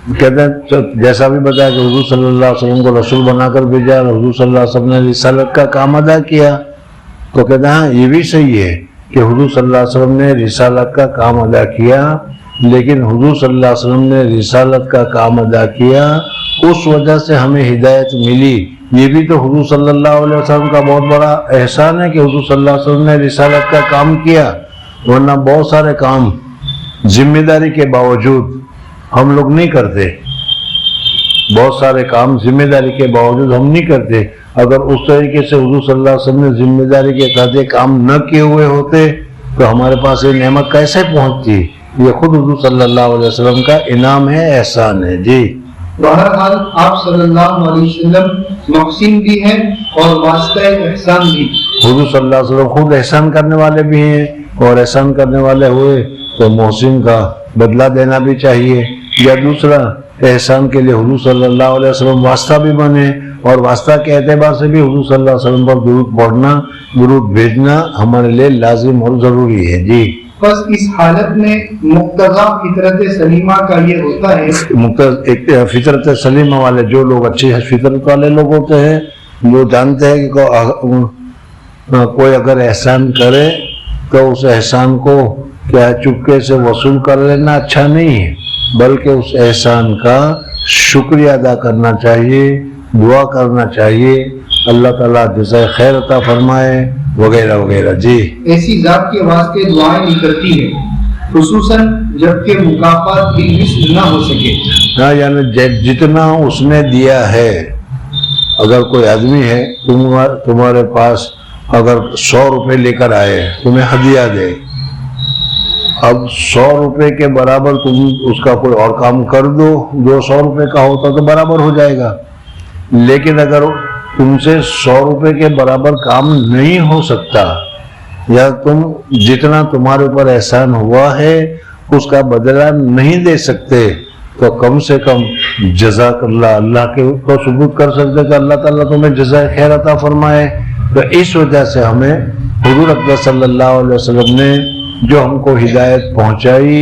کہتے ہیں جیسا بھی بتایا کہ حضور صلی اللہ علیہ وسلم کو رسول بنا کر بھیجا اور حضور صلی اللہ علیہ وسلم نے رسالت کا کام ادا کیا، تو کہتے ہیں ہاں یہ بھی صحیح ہے کہ حضور صلی اللہ علیہ وسلم نے رسالت کا کام ادا کیا، لیکن حضور صلی اللہ علیہ وسلم نے رسالت کا کام ادا کیا اس وجہ سے ہمیں ہدایت ملی۔ یہ بھی تو حضور صلی اللہ علیہ وسلم کا بہت بڑا احسان ہے کہ حضور صلی اللہ علیہ وسلم نے رسالت کا کام کیا، ورنہ بہت سارے کام ذمہ داری کے باوجود ہم لوگ نہیں کرتے، بہت سارے کام ذمہ داری کے باوجود ہم نہیں کرتے۔ اگر اس طریقے سے حضور صلی اللہ علیہ وسلم نے ذمہ داری کے تحت کام نہ کیے ہوئے ہوتے تو ہمارے پاس یہ نعمت کیسے پہنچتی؟ یہ خود حضور صلی اللہ علیہ وسلم کا انعام ہے، احسان ہے۔ جی بہرحال آپ صلی اللہ علیہ وسلم محسن بھی ہیں اور واسطہ احسان بھی۔ حضور صلی اللہ علیہ وسلم خود احسان کرنے والے بھی ہیں، اور احسان کرنے والے ہوئے تو محسن کا بدلہ دینا بھی چاہیے۔ یا دوسرا، احسان کے لیے حضور صلی اللہ علیہ وسلم واسطہ بھی بنے، اور واسطہ کے اعتبار سے بھی حضور صلی اللہ علیہ وسلم پر درود پڑھنا، درود بھیجنا ہمارے لیے لازم اور ضروری ہے۔ جی بس اس حالت میں مقتضی فطرت سلیمہ کا یہ ہوتا ہے، فطرت سلیمہ والے جو لوگ اچھی فطرت والے لوگ ہوتے ہیں، وہ جانتے ہیں کہ کوئی اگر احسان کرے تو اس احسان کو کیا چپکے سے وصول کر لینا اچھا نہیں ہے، بلکہ اس احسان کا شکریہ ادا کرنا چاہیے، دعا کرنا چاہیے، اللہ تعالیٰ جزائے خیر عطا فرمائے وغیرہ وغیرہ۔ جی ایسی ذات کے واسطے دعائیں نکلتی ہیں، خصوصاً جب کہ مکافات بھی مثل نہ ہو سکے۔ ہاں، یعنی جتنا اس نے دیا ہے، اگر کوئی آدمی ہے تمہارے پاس اگر 100 روپے لے کر آئے، تمہیں ہدیہ دے، اب 100 روپے کے برابر تم اس کا کوئی اور کام کر دو جو 100 روپے کا ہوتا تو برابر ہو جائے گا، لیکن اگر تم سے 100 روپے کے برابر کام نہیں ہو سکتا، یا تم جتنا تمہارے اوپر احسان ہوا ہے اس کا بدلہ نہیں دے سکتے، تو کم سے کم جزاک اللہ، اللہ کے کو ثبوت کر سکتے کہ اللہ تعالیٰ تمہیں جزائے خیر عطا فرمائے۔ تو اس وجہ سے ہمیں حضور اکرم صلی اللہ علیہ وسلم نے جو ہم کو ہدایت پہنچائی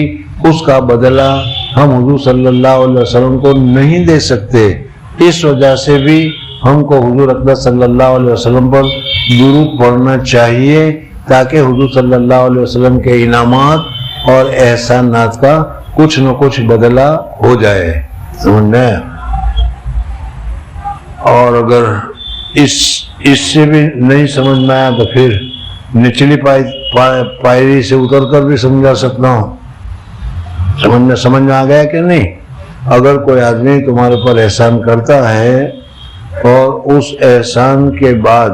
اس کا بدلہ ہم حضور صلی اللہ علیہ وسلم کو نہیں دے سکتے، اس وجہ سے بھی ہم کو حضور اکرم صلی اللہ علیہ وسلم پر درود پڑھنا چاہیے، تاکہ حضور صلی اللہ علیہ وسلم کے انعامات اور احسانات کا کچھ نہ کچھ بدلہ ہو جائے، سمجھنا ہے۔ اور اگر اس سے بھی نہیں سمجھ میں آیا تو پھر نچلی پائری سے اتر کر بھی سمجھا سکتا ہوں۔ سمجھ میں آ گیا کہ نہیں؟ اگر کوئی آدمی تمہارے پر احسان کرتا ہے اور اس احسان کے بعد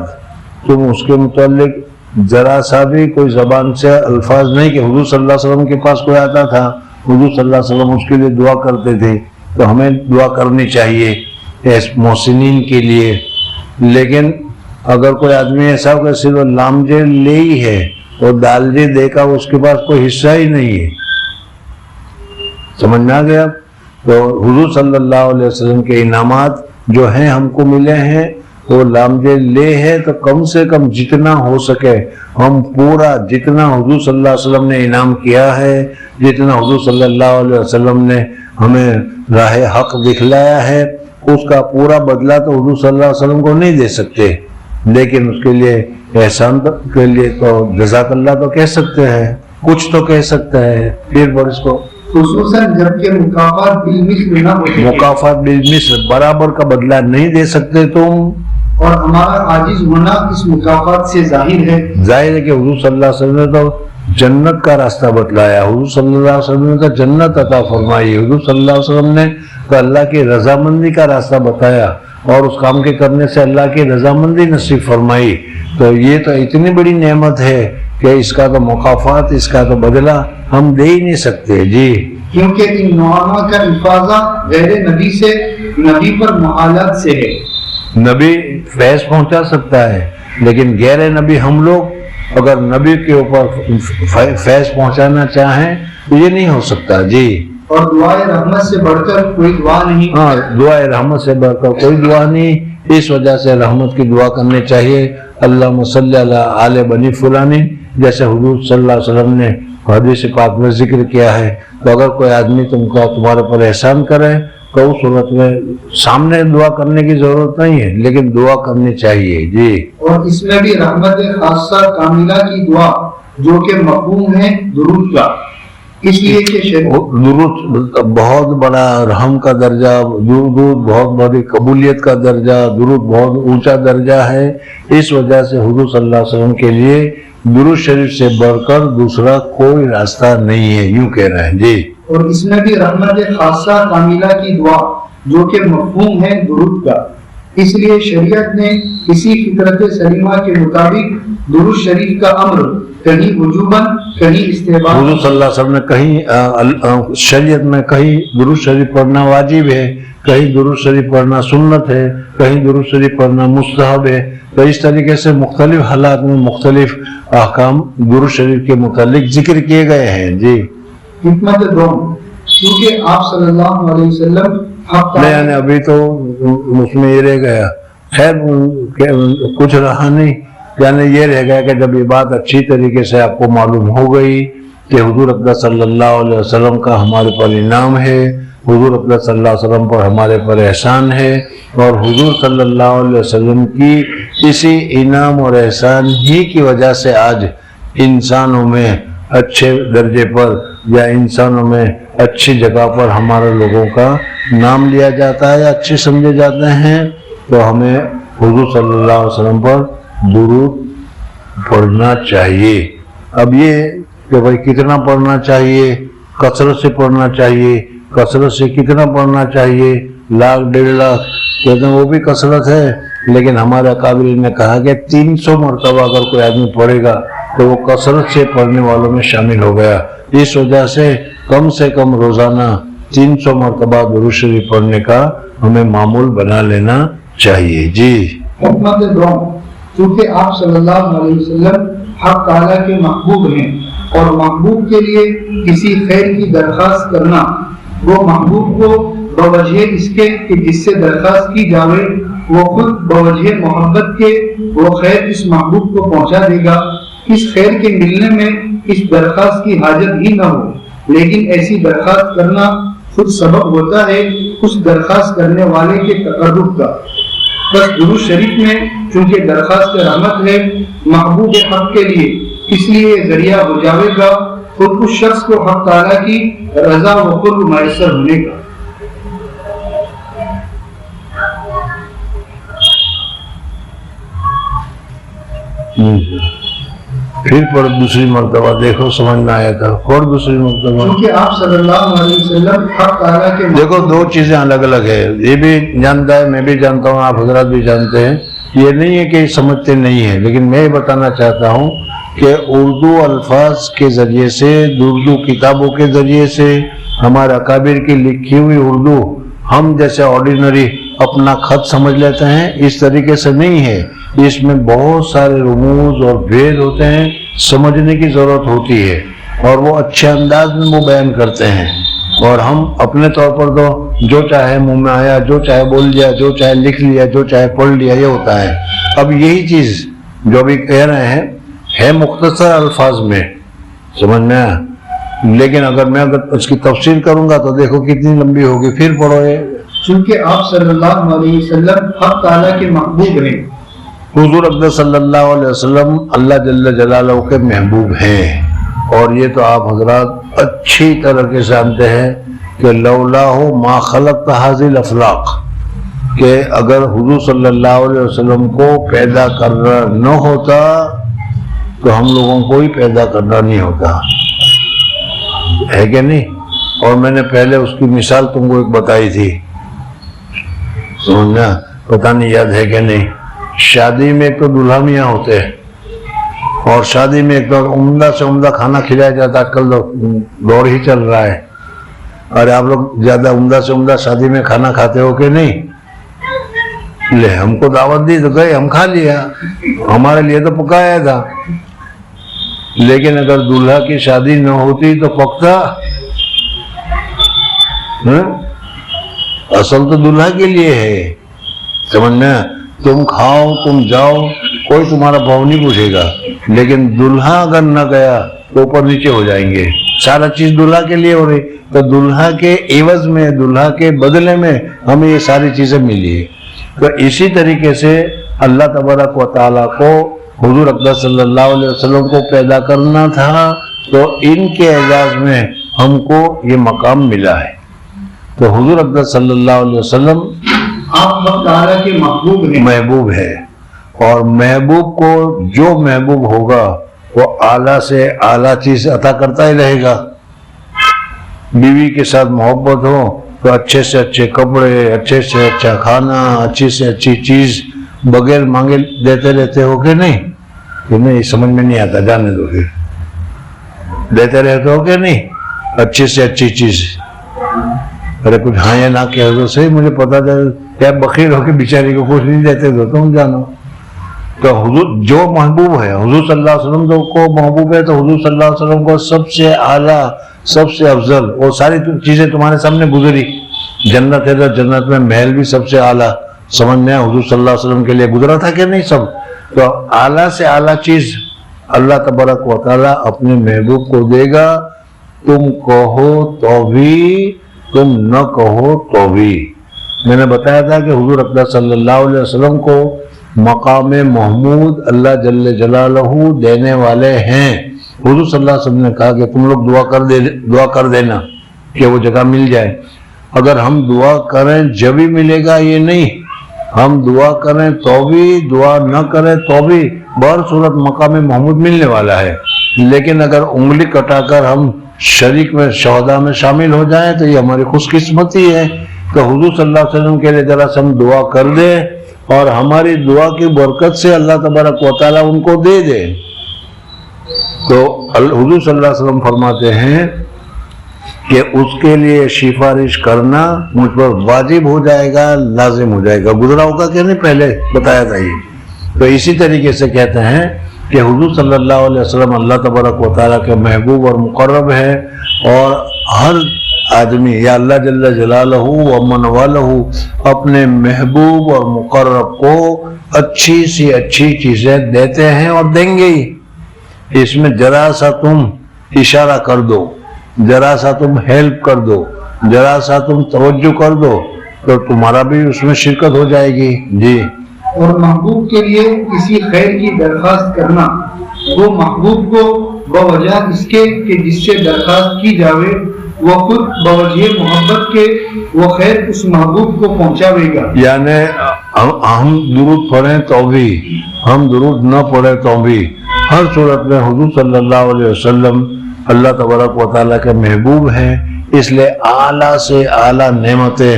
تم اس کے متعلق ذرا سا بھی کوئی زبان سے الفاظ نہیں، کہ حضور صلی اللہ علیہ وسلم کے پاس کوئی آتا تھا، حضور صلی اللہ علیہ وسلم اس کے لیے دعا کرتے تھے، تو ہمیں دعا کرنی چاہیے محسنین کے لیے، لیکن اگر کوئی آدمی ایسا ہو کہ صرف لامجے لے ہی ہے اور دالجے دے کا اس کے پاس کوئی حصہ ہی نہیں ہے، سمجھ میں آ گیا؟ تو حضور صلی اللہ علیہ وسلم کے انعامات جو ہیں ہم کو ملے ہیں وہ لامجے لے ہے، تو کم سے کم جتنا ہو سکے ہم پورا، جتنا حضور صلی اللہ علیہ وسلم نے انعام کیا ہے، جتنا حضور صلی اللہ علیہ وسلم نے ہمیں راہ حق دکھلایا ہے، اس کا پورا بدلہ تو حضور صلی اللہ علیہ وسلم کو نہیں دے سکتے، لیکن اس کے لیے احسان کے لیے تو جزاک اللہ تو کہہ سکتے ہیں، کچھ تو کہہ سکتا ہے، پھر برس کو خصوصاً جب کہ مکافات بالمثل نہ ہو سکے، مکافات بالمثل برابر کا بدلہ نہیں دے سکتے تم، اور ہمارا عاجز ہونا اس مکافات سے ظاہر ہے۔ ظاہر ہے کہ حضور صلی اللہ علیہ وسلم نے تو جنت کا راستہ بتلایا، حضور صلی اللہ علیہ وسلم نے تو جنت عطا فرمائی، حضور صلی اللہ علیہ وسلم نے تو اللہ کی رضامندی کا راستہ بتایا، اور اس کام کے کرنے سے اللہ کی رضامندی نصیب فرمائی، تو یہ تو اتنی بڑی نعمت ہے کہ اس کا تو مکافات، اس کا تو بدلہ ہم دے ہی نہیں سکتے۔ جی کیونکہ ان نعمہ کا افاضہ غیر نبی سے نبی پر محالات سے ہے۔ نبی فیض پہنچا سکتا ہے، لیکن غیر نبی ہم لوگ اگر نبی کے اوپر فیض پہنچانا چاہیں تو یہ نہیں ہو سکتا۔ جی اور دعائے رحمت سے بڑھ کر کوئی دعا نہیں۔ ہاں، دعائے رحمت سے بڑھ کر کوئی دعا نہیں، اس وجہ سے رحمت کی دعا کرنی چاہیے، اللہم صلی علی آل بنی فلانی، جیسے حضور صلی اللہ علیہ وسلم نے حدیث پاک میں ذکر کیا ہے۔ تو اگر کوئی آدمی تمہارے پر احسان کرے تو اس صورت میں سامنے دعا کرنے کی ضرورت نہیں ہے، لیکن دعا کرنی چاہیے جی۔ اور اس میں بھی رحمت خاصہ کاملہ کی دعا جو کہ مفہوم ہے درود کا، اس لیے کہ درود بہت بڑا رحم کا درجہ، درود بہت بڑی قبولیت کا درجہ، درود بہت اونچا درجہ ہے۔ اس وجہ سے حضور صلی اللہ علیہ وسلم کے لیے درود شریف سے بڑھ کر دوسرا کوئی راستہ نہیں ہے، یوں کہہ رہے ہیں جی۔ اور اس میں بھی رحمت خاصہ کاملہ کی دعا جو کہ مفہوم ہے درود کا، اس لیے شریعت نے اسی فطرت سلیمہ کے مطابق درود شریف کا امر کہیں وجوباً کہیں استحباب، حضور صلی اللہ علیہ وسلم نے کہیں شریعت میں کہیں درود شریف پڑھنا واجب ہے، کہیں درود شریف پڑھنا سنت ہے، کہیں درود شریف پڑھنا مستحب ہے۔ تو اس طریقے سے مختلف حالات میں مختلف احکام درود شریف کے متعلق ذکر کیے گئے ہیں جی۔ حکمت دوم، کیونکہ آپ صلی اللہ علیہ وسلم نہیں، ابھی تو اس میں یہ رہ گیا، خیر کچھ رہا نہیں، یعنی یہ رہ گیا کہ جب یہ بات اچھی طریقے سے آپ کو معلوم ہو گئی کہ حضور اقدس صلی اللہ علیہ وسلم کا ہمارے پر انعام ہے، حضور اقدس صلی اللہ علیہ وسلم پر ہمارے پر احسان ہے، اور حضور صلی اللہ علیہ وسلم کی اسی انعام اور احسان ہی کی وجہ سے آج انسانوں میں اچھے درجے پر یا انسانوں میں اچھی جگہ پر ہمارے لوگوں کا نام لیا جاتا ہے یا اچھے سمجھے جاتے ہیں، تو ہمیں حضور صلی اللہ علیہ وسلم پر درود پڑھنا چاہیے۔ اب یہ کہ بھائی کتنا پڑھنا چاہیے، کثرت سے پڑھنا چاہیے، کثرت سے کتنا پڑھنا چاہیے، 1,00,000 1.5 لاکھ کہتے ہیں وہ بھی کثرت ہے، لیکن ہمارے اکابرین نے کہا کہ 300 مرتبہ اگر کوئی آدمی پڑھے گا تو وہ کثرت سے پڑھنے والوں میں شامل ہو گیا۔ اس وجہ سے کم روزانہ 300 مرتبہ درود شریف پڑھنے کا ہمیں معمول بنا لینا چاہیے جی۔ حکمت دوم، کیونکہ آپ صلی اللہ علیہ وسلم حق تعالیٰ کے محبوب ہیں، اور محبوب کے لیے کسی خیر کی درخواست کرنا، وہ محبوب کو بوجہ اس کے کہ جس سے درخواست کی جاوے وہ خود بوجہ محبت کے وہ خیر اس محبوب کو پہنچا دے گا۔ اس خیر کے ملنے میں اس درخواست کی حاجت ہی نہ ہو، لیکن ایسی درخواست کرنا خود سبب ہوتا ہے اس درخواست کرنے والے کے تقرب کا۔ بس درود شریف میں چونکہ درخواست رحمت ہے محبوب حق کے لیے، اس لیے ذریعہ ہو جاوے گا خود اس شخص کو حق تعالیٰ کی رضا و قرب میسر ہونے کا۔ پھر پڑھ دوسری مرتبہ، دیکھو سمجھ میں آیا تھا، پڑھ دوسری مرتبہ، کیونکہ آپ صلی اللہ علیہ وسلم حق تعالیٰ کے دیکھو دو چیزیں الگ الگ ہے، یہ بھی جانتا ہے، میں بھی جانتا ہوں، آپ حضرات بھی جانتے ہیں، یہ نہیں ہے کہ سمجھتے نہیں ہیں، لیکن میں یہ بتانا چاہتا ہوں کہ اردو الفاظ کے ذریعے سے، اردو کتابوں کے ذریعے سے، ہمارے اکابر کی لکھی ہوئی اردو ہم جیسے آرڈینری اپنا خط سمجھ لیتے ہیں، اس طریقے سے نہیں ہے، اس میں بہت سارے رموز اور بھید ہوتے ہیں، سمجھنے کی ضرورت ہوتی ہے، اور وہ اچھے انداز میں وہ بیان کرتے ہیں، اور ہم اپنے طور پر تو جو چاہے منہ میں آیا، جو چاہے بول لیا، جو چاہے لکھ لیا، جو چاہے پڑھ لیا، یہ ہوتا ہے۔ اب یہی چیز جو ابھی کہہ رہے ہیں ہے مختصر الفاظ میں، سمجھ میں آیا، لیکن اگر میں اس کی تفسیر کروں گا تو دیکھو کتنی لمبی ہوگی، پھر پڑھو یہ۔ چونکہ آپ صلی اللہ علیہ وسلم حق تعالیٰ کے محبوب ہیں، حضور اقدس صلی اللہ علیہ وسلم اللہ جل جلالہ کے محبوب ہیں، اور یہ تو آپ حضرات اچھی طرح سے جانتے ہیں کہ لولاہ ما خلقت هذه الافلاق، کہ اگر حضور صلی اللہ علیہ وسلم کو پیدا کرنا نہ ہوتا تو ہم لوگوں کو ہی پیدا کرنا نہیں ہوتا، ہے کہ نہیں؟ اور میں نے پہلے اس کی مثال تم کو ایک بتائی تھی، سمجھنا، پتہ نہیں یاد ہے کہ نہیں؟ شادی میں ایک تو دلہا میاں ہوتے ہیں، اور شادی میں ایک تو عمدہ سے عمدہ کھانا کھلایا جاتا ہے، آج کل دور ہی چل رہا ہے، اور آپ لوگ زیادہ عمدہ سے عمدہ شادی میں کھانا کھاتے ہو کہ نہیں؟ لے ہم کو دعوت دی تو گئے، ہم کھا لیا، ہمارے لیے تو پکایا تھا، لیکن اگر دلہا کی شادی نہ ہوتی تو پکتا، اصل تو دلہا کے لیے ہے، سمجھنا، تم کھاؤ تم جاؤ کوئی تمہارا بھاؤ نہیں پوچھے گا، لیکن دلہا اگر نہ گیا تو اوپر نیچے ہو جائیں گے، سارا چیز دلہا کے لیے ہو رہی، تو دلہا کے عوض میں، دلہا کے بدلے میں ہمیں یہ ساری چیزیں ملی ہے۔ تو اسی طریقے سے اللہ تبارک و تعالیٰ کو حضور اقدس صلی اللہ علیہ وسلم کو پیدا کرنا تھا، تو ان کے اعزاز میں ہم کو یہ مقام ملا ہے۔ تو حضور اقدس صلی اللہ علیہ وسلم آپ حق تعالیٰ کے محبوب ہیں۔ محبوب ہے، اور محبوب کو جو محبوب ہوگا وہ اعلیٰ سے اعلیٰ چیز عطا کرتا ہی رہے گا۔ بیوی کے ساتھ محبت ہو تو اچھے سے اچھے کپڑے، اچھے سے اچھا کھانا، اچھی سے اچھی چیز بغیر مانگے دیتے رہتے ہو کہ نہیں؟ کہ نہیں، سمجھ میں نہیں آتا، جانے دو پھر۔ دیتے رہتے ہو کہ نہیں اچھی سے اچھی چیز؟ ارے کچھ ہاں یا نہ کہہ دو صحیح، مجھے پتا تھا کیا بخیل ہو کے بیچاری کو کچھ نہیں دیتے تو تم جانو۔ تو حضور جو محبوب ہے، حضور صلی اللہ علیہ وسلم کو محبوب ہے، تو حضور صلی اللہ علیہ وسلم کو سب سے اعلیٰ، سب سے افضل، وہ ساری چیزیں تمہارے سامنے گزری۔ جنت ہے تو جنت میں محل بھی سب سے اعلیٰ، سمجھ میں حضور صلی اللہ علیہ وسلم کے لیے گزرا تھا کہ نہیں سب؟ تو اعلیٰ سے اعلیٰ چیز اللہ تبارک و تعالیٰ اپنے محبوب کو دے گا، تم کہو تو بھی، تم نہ کہو تو بھی۔ میں نے بتایا تھا کہ حضور اقدس صلی اللہ علیہ وسلم کو مقام محمود اللہ جل جلالہ دینے والے ہیں۔ حضور صلی اللہ علیہ وسلم نے کہا کہ تم لوگ دعا کر دینا کہ وہ جگہ مل جائے۔ اگر ہم دعا کریں جب ہی ملے گا یہ نہیں، ہم دعا کریں تو بھی، دعا نہ کریں تو بھی بہر صورت مقام محمود ملنے والا ہے۔ لیکن اگر انگلی کٹا کر ہم شریک میں شہداء میں شامل ہو جائیں تو یہ ہماری خوش قسمتی ہے۔ تو حضور صلی اللہ علیہ وسلم کے لیے ذرا ہم دعا کر دیں، اور ہماری دعا کی برکت سے اللہ تبارک و تعالیٰ ان کو دے دے۔ تو حضور صلی اللہ علیہ وسلم فرماتے ہیں کہ اس کے لیے سفارش کرنا مجھ پر واجب ہو جائے گا، لازم ہو جائے گا۔ گزرا ہوگا کہ نہیں، پہلے بتایا تھا یہ۔ تو اسی طریقے سے کہتے ہیں کہ حضور صلی اللہ علیہ وسلم اللہ تبارک و تعالیٰ کے محبوب اور مقرب ہے، اور ہر آدمی یا اللہ جل جلالہ و من والہ اپنے محبوب اور مقرب کو اچھی سی اچھی چیزیں دیتے ہیں اور دیں گے ہی۔ اس میں ذرا سا تم اشارہ کر دو، ذرا سا تم ہیلپ کر دو، ذرا سا تم توجہ کر دو تو تمہارا بھی اس میں شرکت ہو جائے گی۔ جی۔ اور محبوب کے لیے کسی خیر کی درخواست کرنا، وہ محبوب کو بوجہ اس کے کہ جس سے درخواست کی جاوے وہ خود بوجہ محبت کے وہ خیر اس محبوب کو پہنچاوے گا۔ یعنی ہم درود پڑھیں تو بھی، ہم درود نہ پڑھیں تو بھی، ہر صورت میں حضور صلی اللہ علیہ وسلم اللہ تبارک و تعالیٰ کے محبوب ہیں، اس لیے اعلیٰ سے اعلیٰ نعمتیں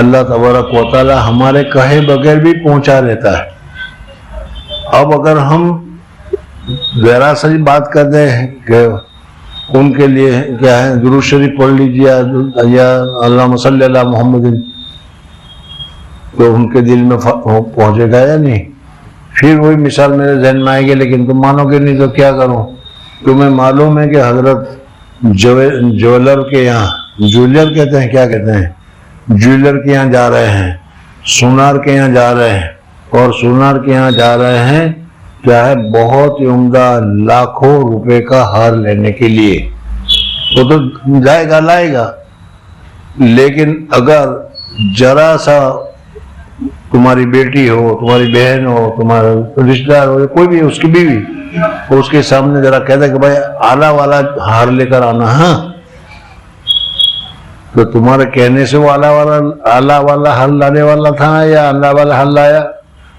اللہ تبارک و تعالیٰ ہمارے کہے بغیر بھی پہنچا دیتا ہے۔ اب اگر ہم ذرا سی بات کر دیں کہ ان کے لیے کیا ہے، درود شریف پڑھ لیجیے یا اللہم صلی علی محمد، تو ان کے دل میں پہنچے گا یا نہیں؟ پھر وہی مثال میرے ذہن میں آئے گی، لیکن تم مانو گے نہیں تو کیا کروں؟ تمہیں معلوم ہے کہ حضرت جویلر کے یہاں، جویلر کہتے ہیں، کیا کہتے ہیں، جویلر کے یہاں جا رہے ہیں، سونار کے یہاں جا رہے ہیں، اور سونار کے یہاں جا رہے ہیں کیا ہے، بہت ہی عمدہ لاکھوں روپے کا ہار لینے کے لیے۔ وہ تو جائے گا، لائے گا، لیکن اگر ذرا سا تمہاری بیٹی ہو، تمہاری بہن ہو، تمہارا رشتہ دار ہو، کوئی بھی اس کی بیوی، اس کے سامنے ذرا کہتا ہے کہ بھائی اعلیٰ والا ہار لے کر آنا، ہاں، تو تمہارے کہنے سے وہ اعلیٰ والا ہار لانے والا تھا یا اعلیٰ والا ہار لایا؟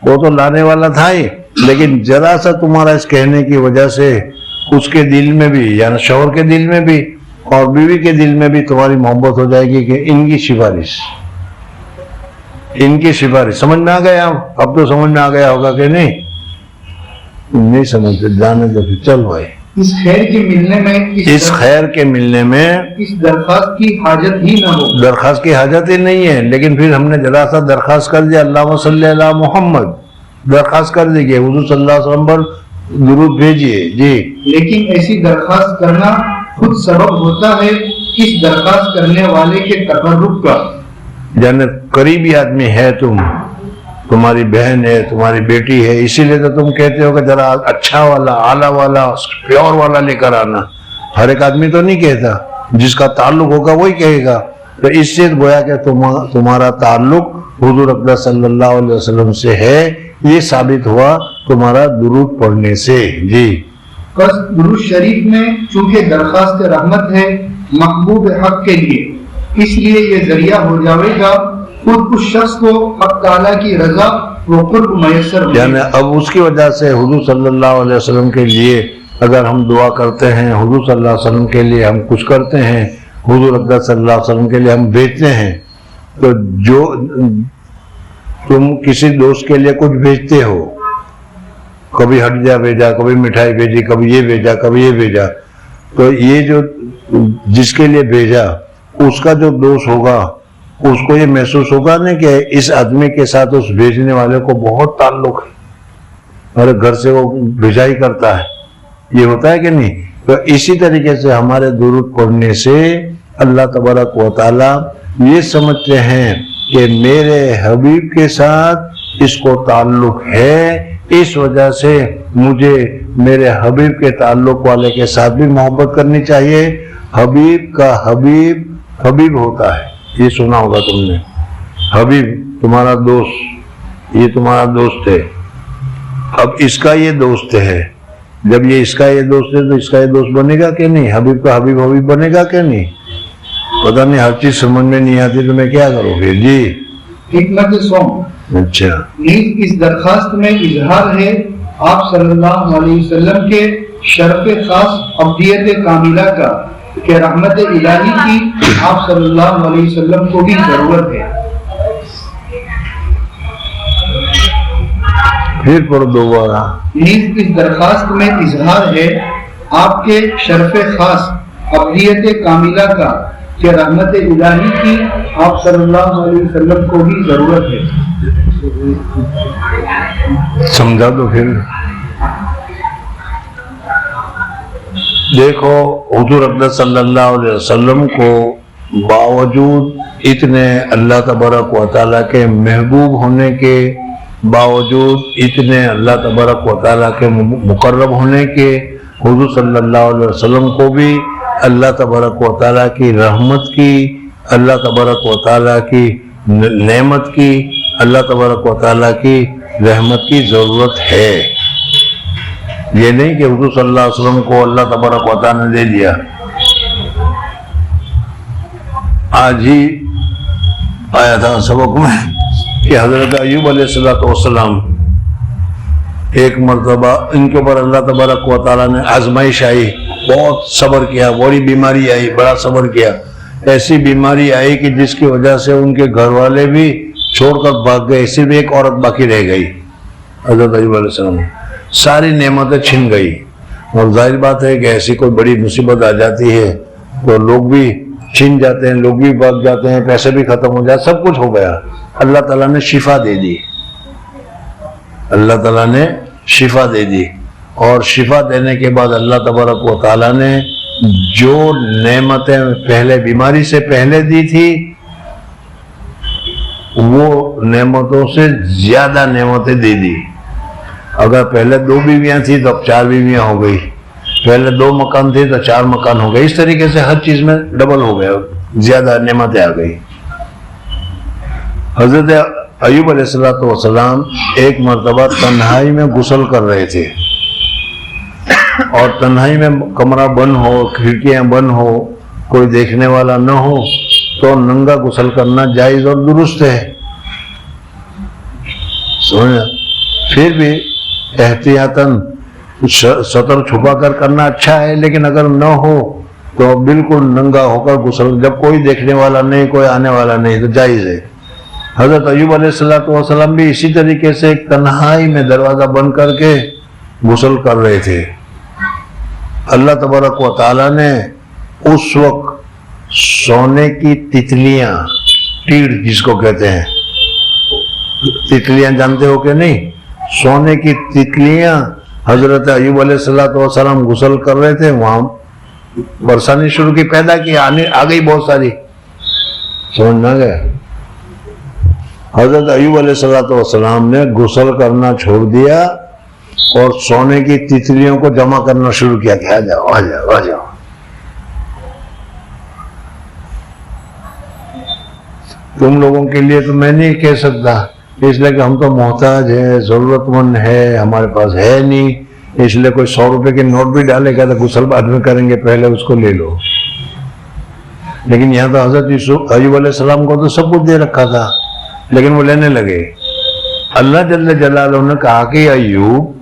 وہ تو لانے والا تھا ہی، لیکن ذرا سا تمہارا اس کہنے کی وجہ سے اس کے دل میں بھی، یعنی شوہر کے دل میں بھی اور بیوی کے دل میں بھی تمہاری محبت ہو جائے گی کہ ان کی سفارش، ان کی سفارش۔ سمجھ میں آ گیا؟ اب تو سمجھ میں آ گیا ہوگا کہ نہیں سمجھتے، جانے دو پھر، چل بھائی۔ اس خیر کے ملنے میں اس خیر کے ملنے میں اس درخواست کی حاجت ہی نہ ہو، درخواست کی حاجت ہی نہیں ہے، لیکن پھر ہم نے ذرا سا درخواست کر دیا، اللہم صلی علی محمد، درخواست کر دیجیے حضور صلی اللہ علیہ وسلم پر درود بھیجیے۔ جی۔ لیکن ایسی درخواست کرنا خود سبب ہوتا ہے اس درخواست کرنے والے کے تقرب کا۔ یعنی قریبی آدمی ہے، تمہاری بہن ہے، تمہاری بیٹی ہے، اسی لیے تو تم کہتے ہو کہ ذرا اچھا والا، اعلیٰ والا، پیور والا لے کر آنا۔ ہر ایک آدمی تو نہیں کہتا، جس کا تعلق ہوگا وہی کہے گا. تو اس سے گویا کہ تمہارا تعلق حضور اقدس صلی اللہ علیہ وسلم سے ہے، یہ ثابت ہوا تمہارا درود پڑھنے سے. جی بس درود شریف میں چونکہ درخواست رحمت ہے محبوب حق کے لیے، اس لیے یہ ذریعہ ہو جائے گا خود اس شخص کو حق تعالیٰ کی رضا و قرب میسر ہو. یعنی اب اس کی وجہ سے حضور صلی اللہ علیہ وسلم کے لیے اگر ہم دعا کرتے ہیں، حضور صلی اللہ علیہ وسلم کے لیے ہم کچھ کرتے ہیں، حضور اقدس صلی اللہ علیہ وسلم کے لیے ہم بھیجتے ہیں، تو جو تم کسی دوست کے لیے کچھ بھیجتے ہو، کبھی ہٹجا بھیجا، کبھی مٹھائی بھیجی، کبھی یہ بھیجا، کبھی یہ بھیجا، تو یہ جو جس کے لیے بھیجا اس کا جو دوست ہوگا اس کو یہ محسوس ہوگا نا کہ اس آدمی کے ساتھ اس بھیجنے والے کو بہت تعلق ہے اور گھر سے وہ بھیجا ہی کرتا ہے. یہ ہوتا ہے کہ نہیں؟ تو اسی طریقے سے ہمارے درود پڑھنے سے اللہ تبارک و تعالی یہ سمجھتے ہیں کہ میرے حبیب کے ساتھ اس کو تعلق ہے، اس وجہ سے مجھے میرے حبیب کے تعلق والے کے ساتھ بھی محبت کرنی چاہیے. حبیب کا حبیب حبیب ہوتا ہے، یہ سنا ہوگا تم نے. حبیب تمہارا دوست، یہ تمہارا دوست ہے. اب اس کا یہ دوست ہے، جب یہ اس کا یہ دوست ہے تو اس کا یہ دوست بنے گا کہ نہیں؟ حبیب کا حبیب حبیب بنے گا کہ نہیں؟ پتہ نہیں، ہر چیز سمجھ میں نہیں آتی تو میں کیا کروں پھر. جی حکمت سوم. اچھا، نیز اس درخواست میں اظہار ہے آپ صلی اللہ علیہ وسلم کے شرف خاص عبدیت کاملہ کا کہ رحمت الہی کی آپ صلی اللہ علیہ وسلم کو بھی ضرورت ہے. پھر پڑھ دوبارہ. نیز اس درخواست میں اظہار ہے آپ کے شرف خاص عبدیت کاملہ کا کہ رحمت الہی کی آپ صلی اللہ علیہ وسلم کو بھی ضرورت ہے. سمجھا دو پھر. دیکھو حضور اقدس صلی اللہ علیہ وسلم کو باوجود اتنے اللہ تبارک و تعالیٰ کے محبوب ہونے کے باوجود، اتنے اللہ تبارک و تعالیٰ کے مقرب ہونے کے، حضور صلی اللہ علیہ وسلم کو بھی اللہ تبارک و تعالیٰ کی رحمت کی، اللہ تبارک و تعالیٰ کی نعمت کی، اللہ تبارک و تعالیٰ کی رحمت کی ضرورت ہے. یہ نہیں کہ حضور صلی اللہ علیہ وسلم کو اللہ تبارک و تعالیٰ نے دے دیا. آج ہی آیا تھا سبق میں کہ حضرت ایوب علیہ السلام ایک مرتبہ ان کے اوپر اللہ تبارک و تعالیٰ نے آزمائش آئی، بہت صبر کیا، بڑی بیماری آئی، بڑا صبر کیا. ایسی بیماری آئی کہ جس کی وجہ سے ان کے گھر والے بھی چھوڑ کر بھاگ گئے، صرف ایک عورت باقی رہ گئی. حضرت ایوب علیہ السلام ساری نعمتیں چھن گئی. اور ظاہر بات ہے کہ ایسی کوئی بڑی مصیبت آ جاتی ہے تو لوگ بھی چھن جاتے ہیں، لوگ بھی بھاگ جاتے ہیں، پیسے بھی ختم ہو جاتے، سب کچھ ہو گیا. اللہ تعالیٰ نے شفا دے دی، اللہ تعالیٰ نے شفا دے دی. اور شفا دینے کے بعد اللہ تبارک و تعالیٰ نے جو نعمتیں پہلے بیماری سے پہلے دی تھی وہ نعمتوں سے زیادہ نعمتیں دے دی. اگر پہلے 2 بیویاں تھیں تو اب 4 بیویاں ہو گئی، پہلے 2 مکان تھے تو 4 مکان ہو گئے. اس طریقے سے ہر چیز میں ڈبل ہو گیا، زیادہ نعمتیں آ گئی. حضرت ایوب علیہ السلام ایک مرتبہ تنہائی میں غسل کر رہے تھے، اور تنہائی میں کمرہ بند ہو، کھڑکیاں بند ہو، کوئی دیکھنے والا نہ ہو تو ننگا غسل کرنا جائز اور درست ہے. سمجھا؟ پھر بھی احتیاطاً سطر چھپا کر کرنا اچھا ہے، لیکن اگر نہ ہو تو بالکل ننگا ہو کر غسل، جب کوئی دیکھنے والا نہیں، کوئی آنے والا نہیں تو جائز ہے. حضرت ایوب علیہ السلام بھی اسی طریقے سے ایک تنہائی میں دروازہ بند کر کے غسل کر رہے تھے. اللہ تبارک و تعالیٰ نے اس وقت سونے کی تتلیاں، ٹیڑ جس کو کہتے ہیں، تتلیاں جانتے ہو کہ نہیں؟ سونے کی تتلیاں حضرت ایوب علیہ السلام غسل کر رہے تھے، وہاں برسانی شروع کی، پیدا کی، آ گئی بہت ساری. سمجھ نہ گیا؟ حضرت ایوب علیہ السلام نے غسل کرنا چھوڑ دیا اور سونے کی تتلیوں کو جمع کرنا شروع کیا کہ آ جاؤ آ جاؤ آ جاؤ. تم لوگوں کے لیے تو میں نہیں کہہ سکتا، اس لیے کہ ہم تو محتاج ہے، ضرورت مند ہے، ہمارے پاس ہے نہیں، اس لیے کوئی 100 روپے کے نوٹ بھی ڈالے گا تو غسل بعد میں کریں گے، پہلے اس کو لے لو۔ لیکن یہاں تو حضرت یوسف ایوب علیہ السلام کو تو سب کچھ دے رکھا تھا، لیکن وہ لینے لگے۔ اللہ جل جلالہ نے کہا کہ ایوب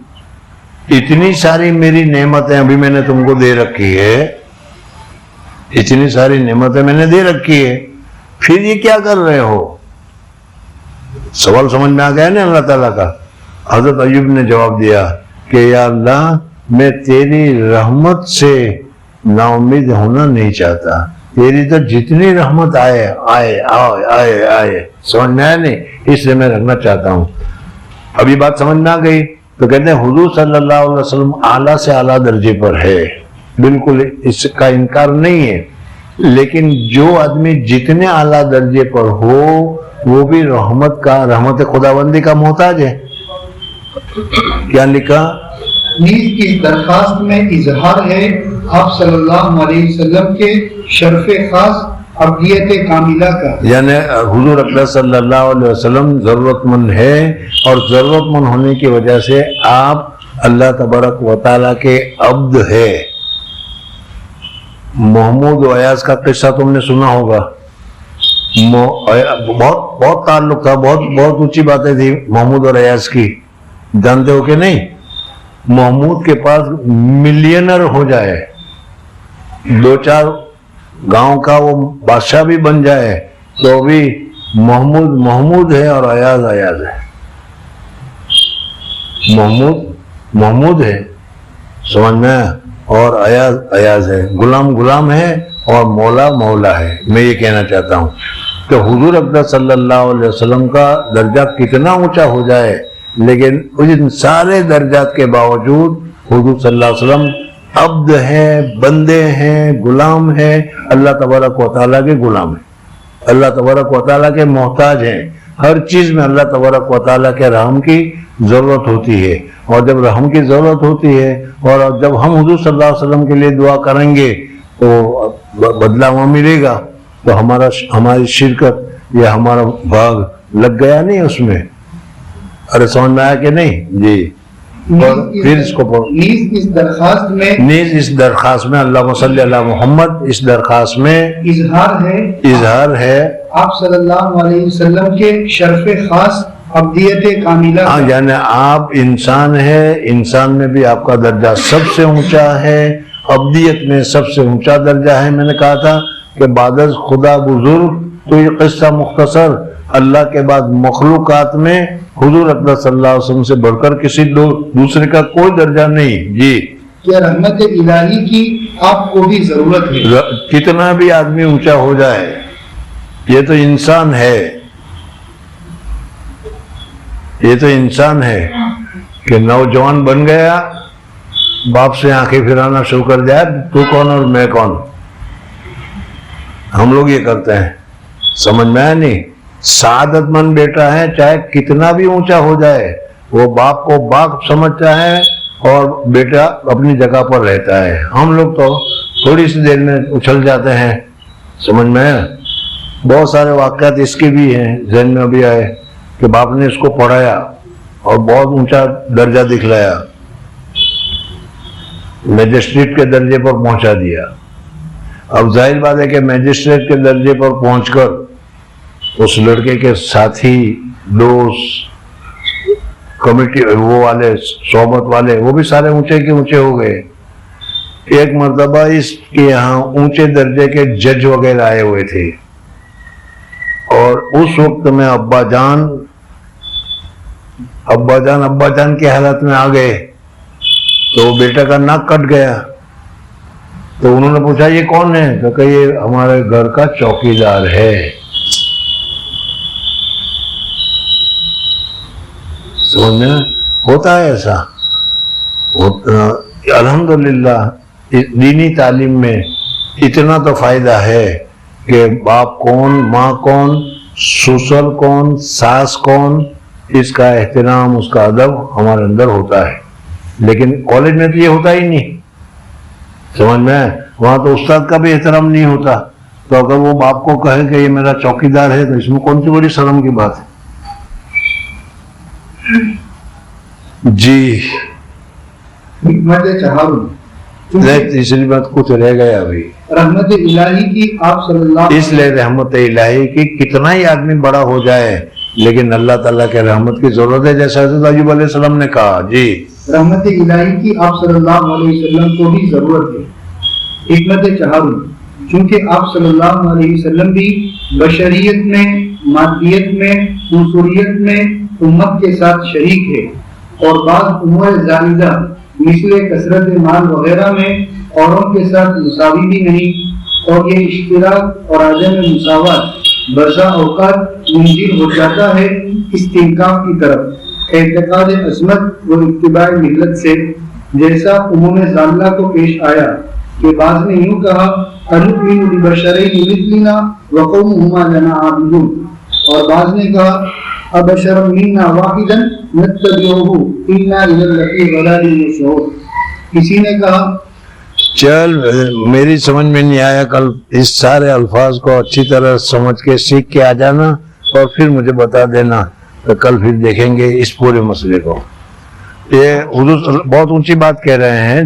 اتنی ساری میری نعمتیں ابھی میں نے تم کو دے رکھی ہے، اتنی ساری نعمتیں میں نے دے رکھی ہے، پھر یہ کیا کر رہے ہو؟ سوال سمجھ میں آ گیا نا اللہ تعالیٰ کا۔ حضرت ایوب نے جواب دیا کہ یا اللہ میں تیری رحمت سے نا امید ہونا نہیں چاہتا، تیری تو جتنی رحمت آئے آئے آئے آئے آئے، سمجھ میں آیا نہیں، اس لیے میں رکھنا چاہتا ہوں۔ ابھی بات سمجھ میں آ گئی؟ تو کہتے ہیں حضور صلی اللہ علیہ وسلم اعلیٰ سے اعلیٰ درجے پر ہے، بالکل اس کا انکار نہیں ہے، لیکن جو آدمی جتنے اعلیٰ درجے پر ہو وہ بھی رحمت خداوندی کا محتاج ہے۔ کیا لکھا؟ نیز اس درخواست میں اظہار ہے آپ صلی اللہ علیہ وسلم کے شرف خاص ابدیت کاملہ کا، یعنی حضور اکرم صلی اللہ علیہ وسلم ضرورت مند ہے، اور ضرورت مند ہونے کی وجہ سے آپ اللہ تبارک و تعالیٰ کے عبد ہے۔ محمود و ایاز کا قصہ تم نے سنا ہوگا، بہت تعلق تھا، بہت اونچی باتیں تھی محمود اور ایاز کی، جانتے ہو کہ نہیں؟ محمود کے پاس ملینر ہو جائے، 2-4 گاؤں کا وہ بادشاہ بھی بن جائے تو بھی محمود ہے اور ایاز ہے، محمود ہے، سمجھ میں، اور ایاز ہے، غلام ہے اور مولا ہے۔ میں یہ کہنا چاہتا ہوں کہ حضور اکرم صلی اللہ علیہ وسلم کا درجہ کتنا اونچا ہو جائے، لیکن ان سارے درجات کے باوجود حضور صلی اللہ علیہ وسلم عبد ہیں، بندے ہیں، غلام ہیں، اللہ تبارک و تعالیٰ کے غلام ہیں، اللہ تبارک و تعالیٰ کے محتاج ہیں۔ ہر چیز میں اللہ تبارک و تعالیٰ کے رحم کی ضرورت ہوتی ہے، اور جب رحم کی ضرورت ہوتی ہے اور جب ہم حضور صلی اللہ علیہ وسلم کے لیے دعا کریں گے تو بدلہ وہاں ملے گا، تو ہماری شرکت یا ہمارا بھاگ لگ گیا نہیں اس میں؟ ارے سمجھ میں آیا کہ نہیں؟ جی، اور پھر اس کو نیز اس درخواست میں اللہ صلی علی محمد، اس درخواست میں اظہار ہے آپ صلی اللہ علیہ وسلم کے شرف خاص ابدیت کاملہ، یعنی آپ انسان ہے، انسان میں بھی آپ کا درجہ سب سے اونچا ہے، ابدیت میں سب سے اونچا درجہ ہے۔ میں نے کہا تھا کہ بعد از خدا بزرگ، تو یہ قصہ مختصر، اللہ کے بعد مخلوقات میں حضور اکرم صلی اللہ علیہ وسلم سے بڑھ کر کسی دوسرے کا کوئی درجہ نہیں۔ جی، کیا رحمت الہی کی آپ کو بھی ضرورت ہے؟ کتنا بھی آدمی اونچا ہو جائے، یہ تو انسان ہے، یہ تو انسان ہے کہ نوجوان بن گیا، باپ سے آنکھیں پھرانا شروع کر دیا، تو کون اور میں کون؟ ہم لوگ یہ کرتے ہیں، سمجھ میں آیا نہیں؟ سعادت مند بیٹا ہے، چاہے کتنا بھی اونچا ہو جائے، وہ باپ کو باپ سمجھتا ہے اور بیٹا اپنی جگہ پر رہتا ہے۔ ہم لوگ تو تھوڑی سی دیر میں اچھل جاتے ہیں، سمجھ میں آیا؟ بہت سارے واقعات اس کے بھی ہیں، ذہن میں ابھی آئے کہ باپ نے اس کو پڑھایا اور بہت اونچا درجہ دکھلایا، میجسٹریٹ کے درجے پر پہنچا دیا۔ اب ظاہر بات ہے کہ میجسٹریٹ کے درجے پر پہنچ کر اس لڑکے کے ساتھی، دوست، کمیٹی وہ والے، صحبت والے، وہ بھی سارے اونچے کے اونچے ہو گئے۔ ایک مرتبہ اس کے یہاں اونچے درجے کے جج وغیرہ آئے ہوئے تھے، اور اس وقت میں ابا جان کی حالت میں آ گئے، تو بیٹا کا ناک کٹ گیا۔ تو انہوں نے پوچھا یہ کون ہے؟ تو کہ یہ ہمارے گھر کا چوکیدار ہے۔ سمجھنا ہوتا ہے ایسا، الحمدللہ دینی تعلیم میں اتنا تو فائدہ ہے کہ باپ کون، ماں کون، سسر کون، ساس کون، اس کا احترام، اس کا ادب ہمارے اندر ہوتا ہے۔ لیکن کالج میں تو یہ ہوتا ہی نہیں، سمجھ میں؟ وہاں تو استاد کا بھی احترام نہیں ہوتا، تو اگر وہ باپ کو کہے کہ یہ میرا چوکیدار ہے تو اس میں کون سی بڑی شرم کی بات ہے؟ جی حکمت چہارم، تیسری بات کچھ رہ گیا ابھی. رحمت الہی کی آپ صلی اللہ اس لیے رحمت الہی کی کتنا ہی آدمی بڑا ہو جائے لیکن اللہ تعالیٰ کے رحمت کی ضرورت ہے، جیسا حضرت ایوب علیہ السلام نے کہا. جی رحمت الہی کی آپ صلی اللہ علیہ وسلم کو بھی ضرورت ہے. حکمت چہارم، چونکہ آپ صلی اللہ علیہ وسلم بھی بشریت میں، مادیت میں، عنصریت میں امت کے ساتھ شریک ہے، اور بعض امور زائدہ مثل کثرت مال وغیرہ میں اوروں کے ساتھ مساوی بھی نہیں، اور یہ اشتراک اور عدم مساوات بسا اوقات منجر ہو جاتا ہے استنکاف کی طرف، اعتقاد عصمت و اتباع ملت سے، جیسا عموم ضالہ کو پیش آیا کہ بعض نے یوں کہا انؤمن ببشرین مثلنا وقومهما لنا عابدون، اور بعض نے کہا ابشر منا واحدا نتبعه انا اذا لفی ضلال وسعور. کسی نے کہا چل میری سمجھ میں نہیں آیا، کل اس سارے الفاظ کو اچھی طرح سمجھ کے سیکھ کے آ جانا اور پھر مجھے بتا دینا، تو کل پھر دیکھیں گے اس پورے مسئلے کو. یہ حضور بہت اونچی بات کہہ رہے ہیں.